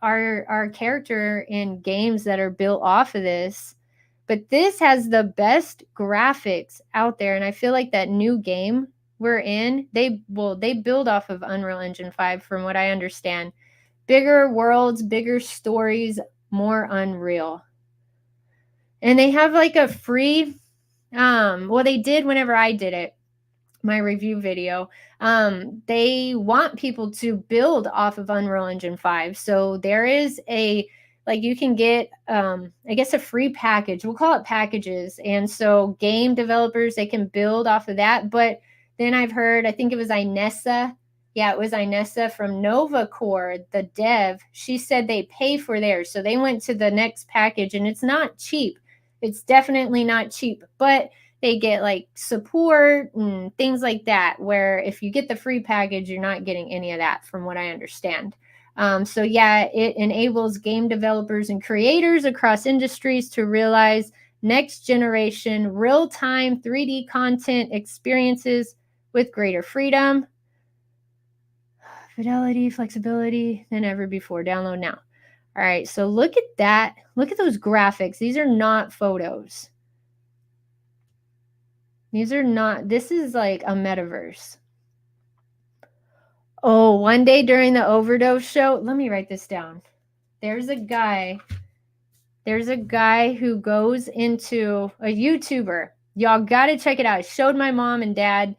our character in games that are built off of this, but this has the best graphics out there. And I feel like that new game we're in, they build off of Unreal Engine 5 from what I understand. Bigger worlds, bigger stories, more Unreal. And they have like a free, they did whenever I did it, my review video. They want people to build off of Unreal Engine 5. So there is you can get, I guess, a free package. We'll call it packages. And so game developers, they can build off of that. But then I've heard, I think it was Inessa. Yeah, it was Inessa from Nova Core, the dev. She said they pay for theirs. So they went to the next package, and it's not cheap. It's definitely not cheap. But they get like support and things like that, where if you get the free package, you're not getting any of that from what I understand. So yeah, it enables game developers and creators across industries to realize next generation real-time 3D content experiences with greater freedom, fidelity, flexibility than ever before. Download now. All right, so look at that. Look at those graphics. These are not photos. This is like a metaverse. Oh, one day during the overdose show, let me write this down. There's a guy who goes into, a YouTuber. Y'all got to check it out. I showed my mom and dad.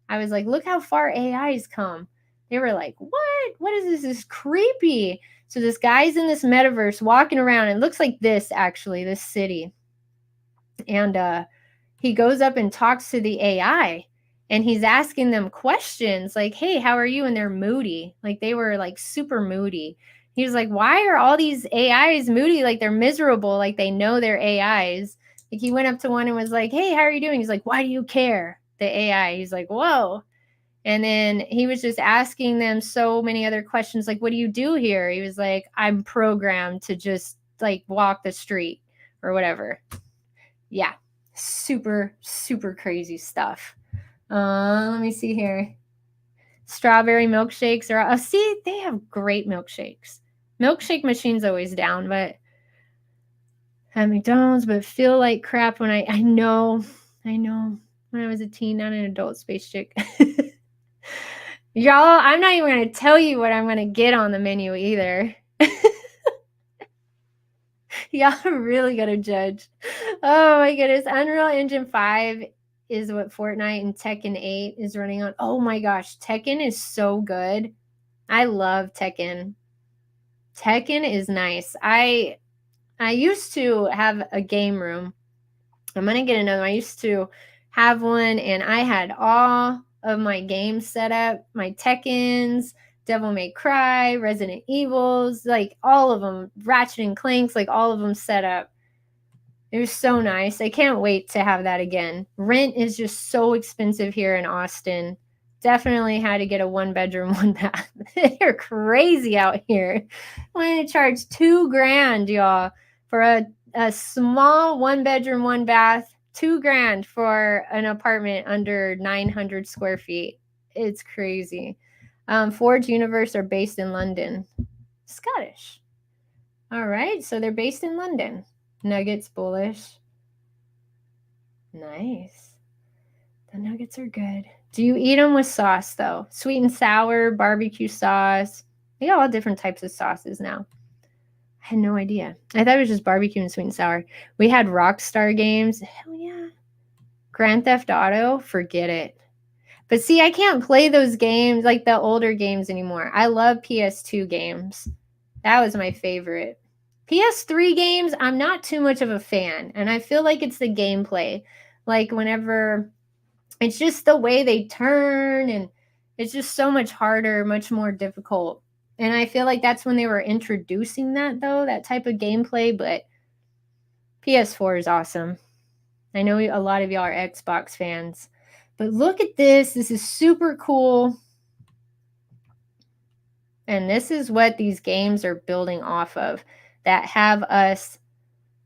I was like, look how far AI's come. They were like, what? What is this? This is creepy. So this guy's in this metaverse walking around. It looks like this, actually, this city. And he goes up and talks to the AI. And he's asking them questions like, hey, how are you? And they're moody. Like they were like super moody. He was like, why are all these AIs moody? Like they're miserable. Like they know they're AIs. Like he went up to one and was like, hey, how are you doing? He's like, why do you care? The AI. He's like, whoa. And then he was just asking them so many other questions. Like, what do you do here? He was like, I'm programmed to just like walk the street or whatever. Yeah. Super, super crazy stuff. Let me see here. Strawberry milkshakes are, oh, see, they have great milkshakes. Milkshake machine's always down, but at McDonald's, but feel like crap when I know when I was a teen, not an adult, space chick. Y'all, I'm not even going to tell you what I'm going to get on the menu either. Y'all are really going to judge. Oh my goodness. Unreal Engine 5 is what Fortnite and Tekken 8 is running on. Oh my gosh, Tekken is so good. I love Tekken. Tekken is nice. I used to have a game room. I'm going to get another one. I used to have one, and I had all of my games set up, my Tekkens, Devil May Cry, Resident Evils, like all of them, Ratchet and Clanks, like all of them set up. It was so nice. I can't wait to have that again. Rent is just so expensive here in Austin. Definitely had to get a 1-bedroom, 1-bath. They're crazy out here. I'm going to charge $2,000, y'all, for a small 1-bedroom, 1-bath. $2,000 for an apartment under 900 square feet. It's crazy. Forge Universe are based in London. Scottish. All right, so they're based in London. Nuggets bullish. Nice. The nuggets are good. Do you eat them with sauce, though? Sweet and sour, barbecue sauce. They got all different types of sauces now. I had no idea. I thought it was just barbecue and sweet and sour. We had Rockstar games. Hell yeah. Grand Theft Auto, forget it. But see, I can't play those games, like the older games anymore. I love PS2 games. That was my favorite. PS3 games, I'm not too much of a fan. And I feel like it's the gameplay. Like whenever, it's just the way they turn, and it's just so much harder, much more difficult. And I feel like that's when they were introducing that, though, that type of gameplay. But PS4 is awesome. I know a lot of y'all are Xbox fans. But look at this. This is super cool. And this is what these games are building off of that have us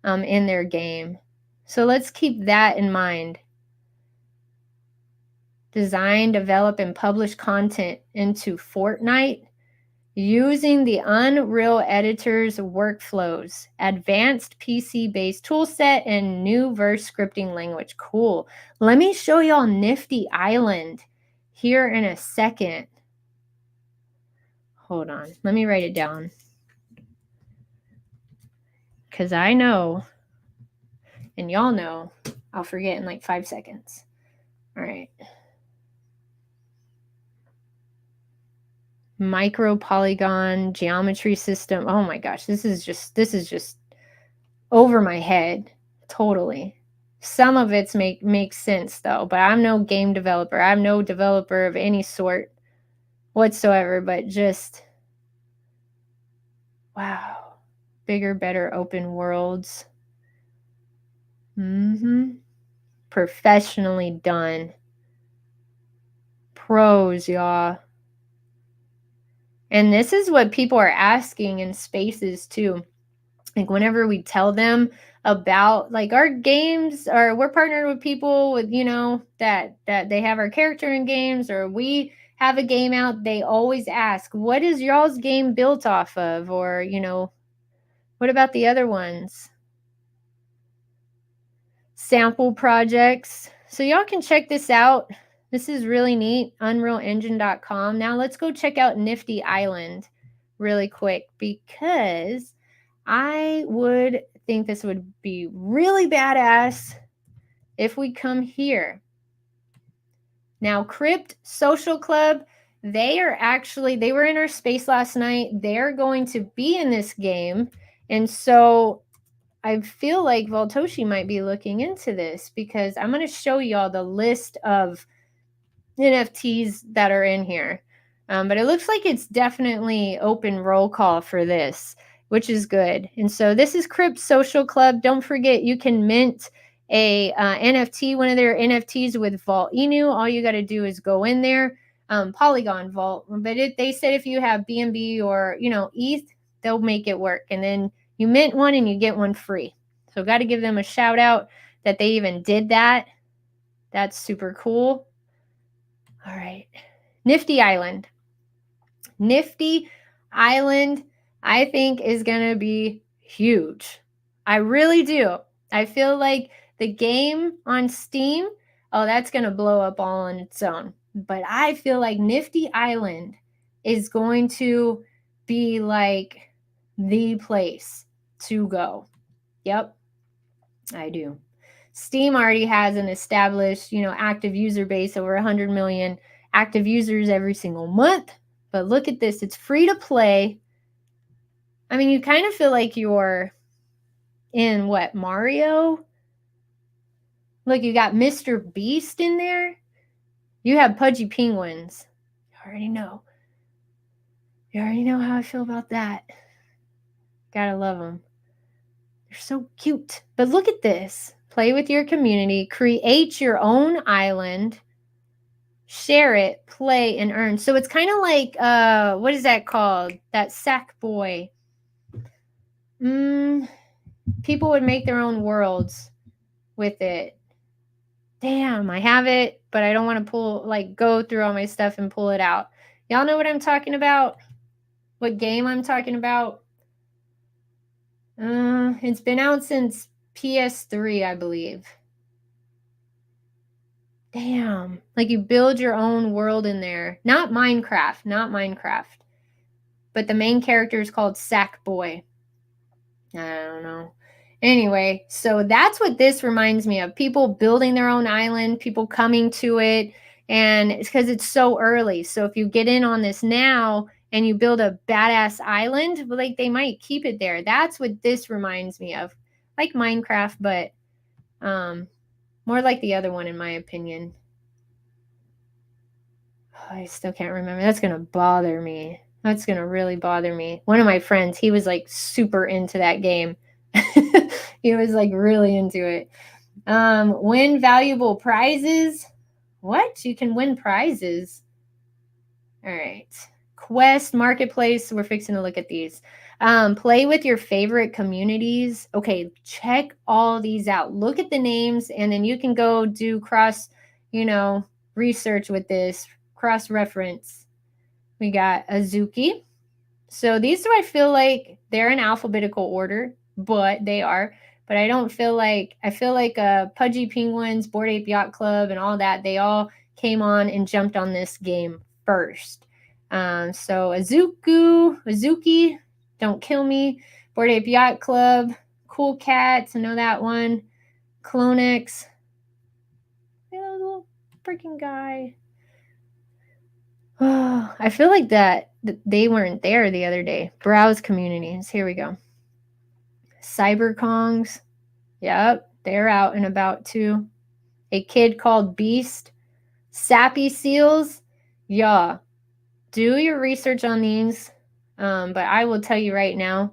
in their game. So let's keep that in mind. Design, develop, and publish content into Fortnite using the Unreal Editor's workflows, advanced PC-based toolset, and new verse scripting language. Cool. Let me show y'all Nifty Island here in a second. Hold on. Let me write it down. Because I know, and y'all know, I'll forget in like 5 seconds. All right. Micro polygon geometry system. Oh my gosh, this is just over my head. Totally. Some of it makes sense though, but I'm no game developer. I'm no developer of any sort whatsoever, but just wow. Bigger, better open worlds. Professionally done. Pros, y'all. And this is what people are asking in spaces too. Like whenever we tell them about like our games, or we're partnered with people with, you know, that they have our character in games, or we have a game out, they always ask, what is y'all's game built off of? Or, you know, what about the other ones? Sample projects. So y'all can check this out. This is really neat. UnrealEngine.com. Now let's go check out Nifty Island really quick, because I would think this would be really badass if we come here. Now, Crypt Social Club, they were in our space last night. They're going to be in this game. And so I feel like Voltoshi might be looking into this, because I'm going to show y'all the list of NFTs that are in here. But it looks like it's definitely open roll call for this, which is good. And so this is Crypt Social Club. Don't forget, you can mint a NFT, one of their NFTs with Volt-Inu. All you got to do is go in there, Polygon Vault. But they said if you have BNB or, ETH, they'll make it work. And then you mint one and you get one free. So got to give them a shout out that they even did that. That's super cool. All right. Nifty Island. Nifty Island, I think, is going to be huge. I really do. I feel like the game on Steam, that's going to blow up all on its own. But I feel like Nifty Island is going to be like the place to go. Yep, I do. Steam already has an established, active user base, over 100 million active users every single month. But look at this. It's free to play. I mean, you kind of feel like you're in Mario? Look, you got Mr. Beast in there. You have Pudgy Penguins. You already know. You already know how I feel about that. Gotta love them. They're so cute. But look at this. Play with your community. Create your own island. Share it, play, and earn. So it's kind of like, what is that called? That Sackboy. People would make their own worlds with it. Damn, I have it, but I don't want to go through all my stuff and pull it out. Y'all know what I'm talking about? What game I'm talking about? It's been out since PS3, I believe. Damn. Like, you build your own world in there. Not Minecraft. But the main character is called Sackboy. I don't know. Anyway, so that's what this reminds me of. People building their own island, people coming to it. And it's because it's so early. So if you get in on this now and you build a badass island, they might keep it there. That's what this reminds me of. Like Minecraft, but more like the other one, in my opinion. Oh, I still can't remember. That's going to bother me. That's going to really bother me. One of my friends, he was super into that game. He was really into it. Win valuable prizes. What? You can win prizes. All right. Quest, marketplace. We're fixing to look at these. Play with your favorite communities. Okay, check all these out. Look at the names, and then you can go do cross, research with this. Cross-reference. We got Azuki. So these two, I feel like they're in alphabetical order, but they are. But I feel like Pudgy Penguins, Bored Ape Yacht Club, and all that, they all came on and jumped on this game first. So Azuki, Don't Kill Me, Bored Ape Yacht Club, Cool Cats, I know that one, Clonex, little freaking guy. Oh, I feel like that they weren't there the other day. Browse communities. Here we go. Cyberkongs. Yep, they're out and about too. A Kid Called Beast. Sappy Seals. Yeah. Do your research on these. But I will tell you right now,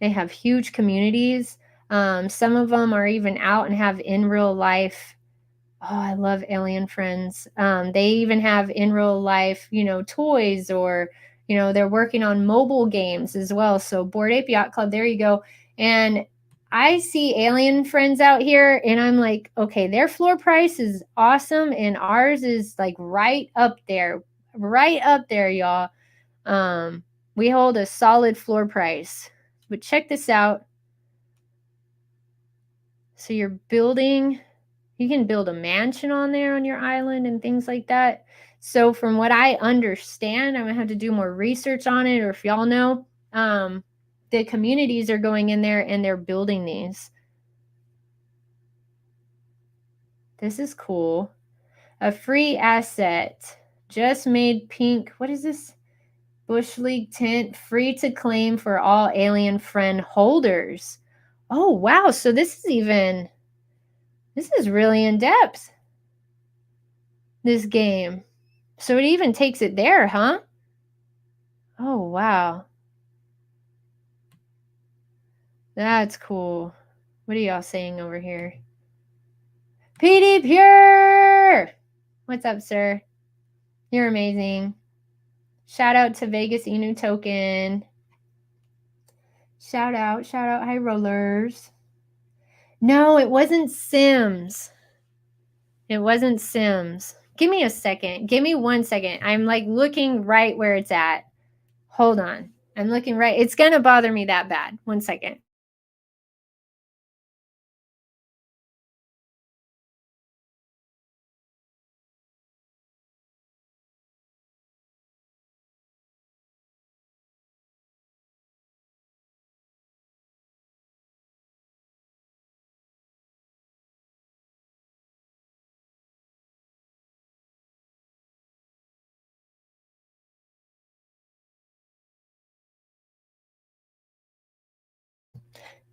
they have huge communities. Some of them are even out and have in real life. Oh, I love Alien Friends. They even have in real life, toys, or, they're working on mobile games as well. So Bored Ape Yacht Club, there you go. And I see Alien Friends out here, and I'm like, okay, their floor price is awesome, and ours is right up there, y'all. We hold a solid floor price. But check this out. So you're building. You can build a mansion on there on your island and things like that. So from what I understand, I'm going to have to do more research on it, or if y'all know, the communities are going in there and they're building these. This is cool. A free asset. Just made pink. What is this? Bush League tint. Free to claim for all alien friend holders. Oh, wow. So this is really in depth. This game. So it even takes it there, huh? Oh, wow. That's cool. What are y'all saying over here? PD Pure! What's up, sir? You're amazing. Shout out to Volt-Inu token. Shout out, high rollers. No, it wasn't Sims. It wasn't Sims. Give me a second. Give me 1 second. I'm like looking right where it's at. Hold on. I'm looking right. It's going to bother me that bad. 1 second.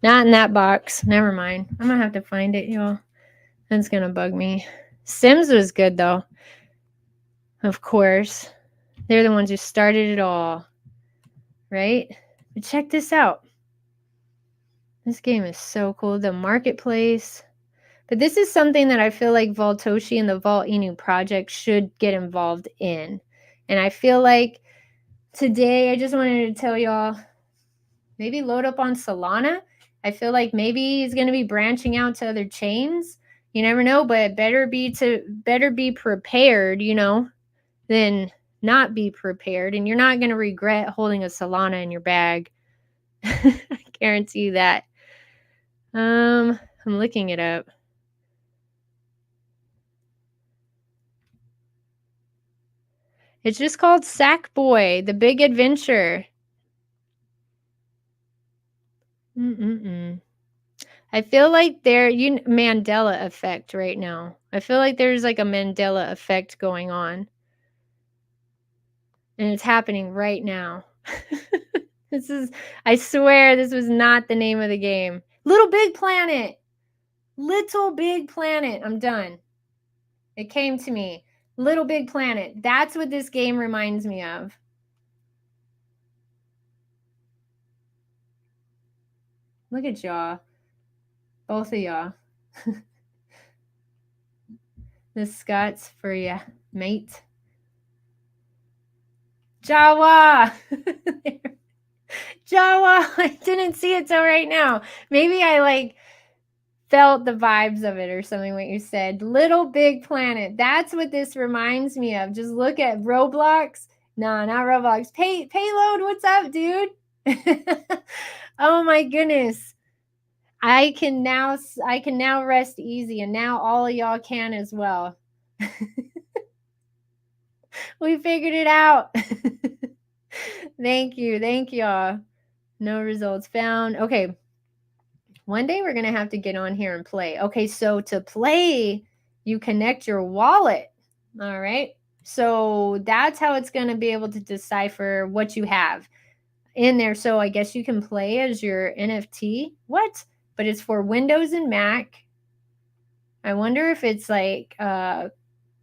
Not in that box. Never mind. I'm going to have to find it, y'all. That's going to bug me. Sims was good, though. Of course. They're the ones who started it all. Right? But check this out. This game is so cool. The marketplace. But this is something that I feel like Voltoshi and the Volt-Inu project should get involved in. And I feel like today I just wanted to tell y'all, maybe load up on Solana. I feel like maybe he's going to be branching out to other chains. You never know, but better be prepared, than not be prepared. And you're not going to regret holding a Solana in your bag. I guarantee you that. I'm looking it up. It's just called Sackboy, The Big Adventure. I feel like Mandela effect right now. I feel like there's like a Mandela effect going on. And it's happening right now. I swear this was not the name of the game. Little Big Planet. Little Big Planet. I'm done. It came to me. Little Big Planet. That's what this game reminds me of. Look at y'all. Both of y'all. This Scott's for ya, mate. Jawa! Jawa! I didn't see it till right now. Maybe I felt the vibes of it or something, what you said. Little Big Planet. That's what this reminds me of. Just look at Roblox. No, not Roblox. Payload, what's up, dude? Oh my goodness. I can now rest easy, and now all of y'all can as well. We figured it out. Thank you. Thank y'all. No results found. Okay. One day we're going to have to get on here and play. Okay, so to play, you connect your wallet. All right. So that's how it's going to be able to decipher what you have in there. So I guess you can play as your NFT. What? But it's for Windows and Mac. I wonder if it's like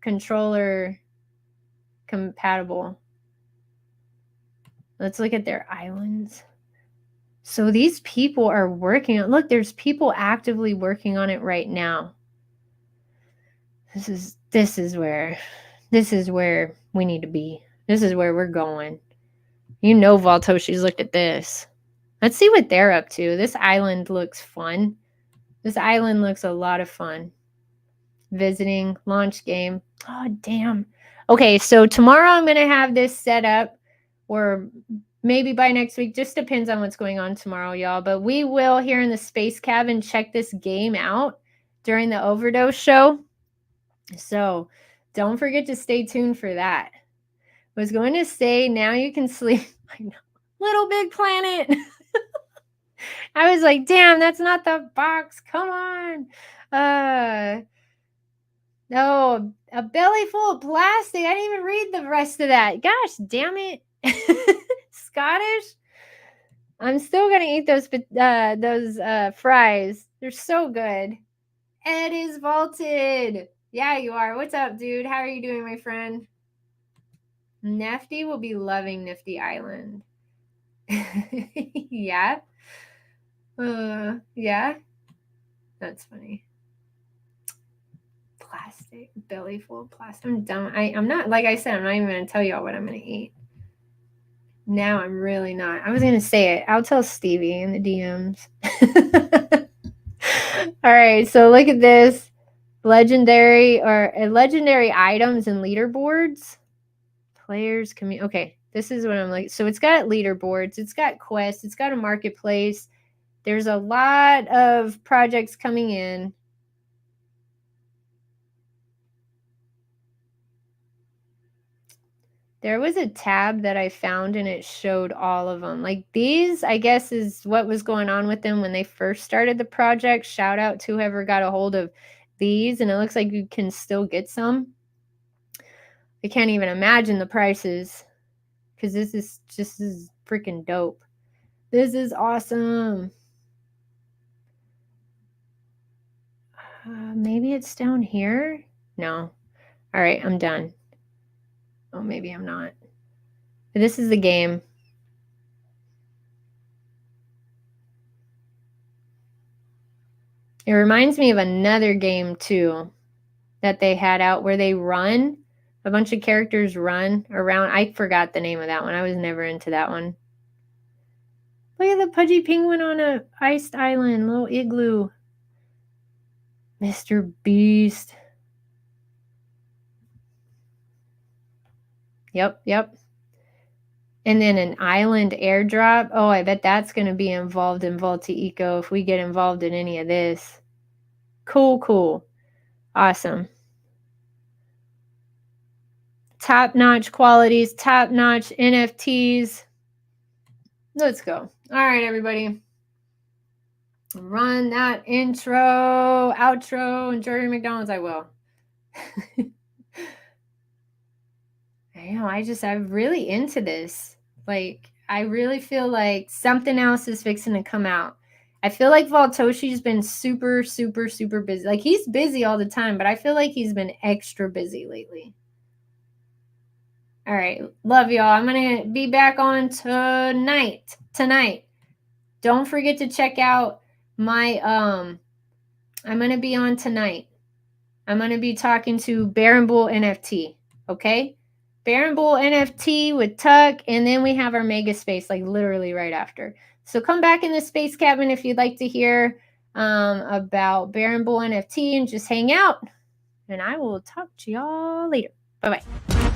controller compatible. Let's look at their islands. So these people are working on, look, there's people actively working on it right now. This is where we need to be. This is where we're going. Voltoshi's looked at this. Let's see what they're up to. This island looks fun. This island looks a lot of fun. Visiting, launch game. Oh, damn. Okay, so tomorrow I'm going to have this set up, or maybe by next week. Just depends on what's going on tomorrow, y'all. But we will, here in the Space Cabin, check this game out during the Overdose show. So don't forget to stay tuned for that. I was going to say, now you can sleep. I know. Little Big Planet. I was like, damn, that's not the box. Come on. No, a belly full of plastic. I didn't even read the rest of that. Gosh, damn it. Scottish? I'm still going to eat those fries. They're so good. Ed is vaulted. Yeah, you are. What's up, dude? How are you doing, my friend? Nefty will be loving Nifty Island. Yeah. Yeah. That's funny. Plastic, belly full of plastic. I'm dumb. I'm not, like I said, I'm not even going to tell y'all what I'm going to eat. Now I'm really not. I was going to say it. I'll tell Stevie in the DMs. All right. So look at this. Legendary items and leaderboards. Players community. Okay. This is what I'm like. So it's got leaderboards. It's got quests. It's got a marketplace. There's a lot of projects coming in. There was a tab that I found and it showed all of them. Like these, I guess, is what was going on with them when they first started the project. Shout out to whoever got a hold of these. And it looks like you can still get some. I can't even imagine the prices because this is just freaking dope. This is awesome. Maybe it's down here? No. All right, I'm done. Oh, maybe I'm not. But this is the game. It reminds me of another game, too, that they had out where they run. A bunch of characters run around. I forgot the name of that one. I was never into that one. Look at the pudgy penguin on a iced island. Little igloo. Mr. Beast. Yep. And then an island airdrop. Oh, I bet that's going to be involved in Volt-Inu if we get involved in any of this. Cool. Awesome. Top-notch qualities, top-notch NFTs. Let's go. All right, everybody. Run that intro, outro, and Jordan McDonald's. I will. I'm really into this. Like, I really feel like something else is fixing to come out. I feel like Voltoshi's been super, super, super busy. Like, he's busy all the time, but I feel like he's been extra busy lately. All right. Love y'all. I'm going to be back on tonight. Don't forget to check out my, I'm going to be on tonight. I'm going to be talking to Baron Bull NFT. Okay. Baron Bull NFT with Tuck, and then we have our mega space, like literally right after. So come back in the space cabin if you'd like to hear about Baron Bull NFT and just hang out. And I will talk to y'all later. Bye-bye.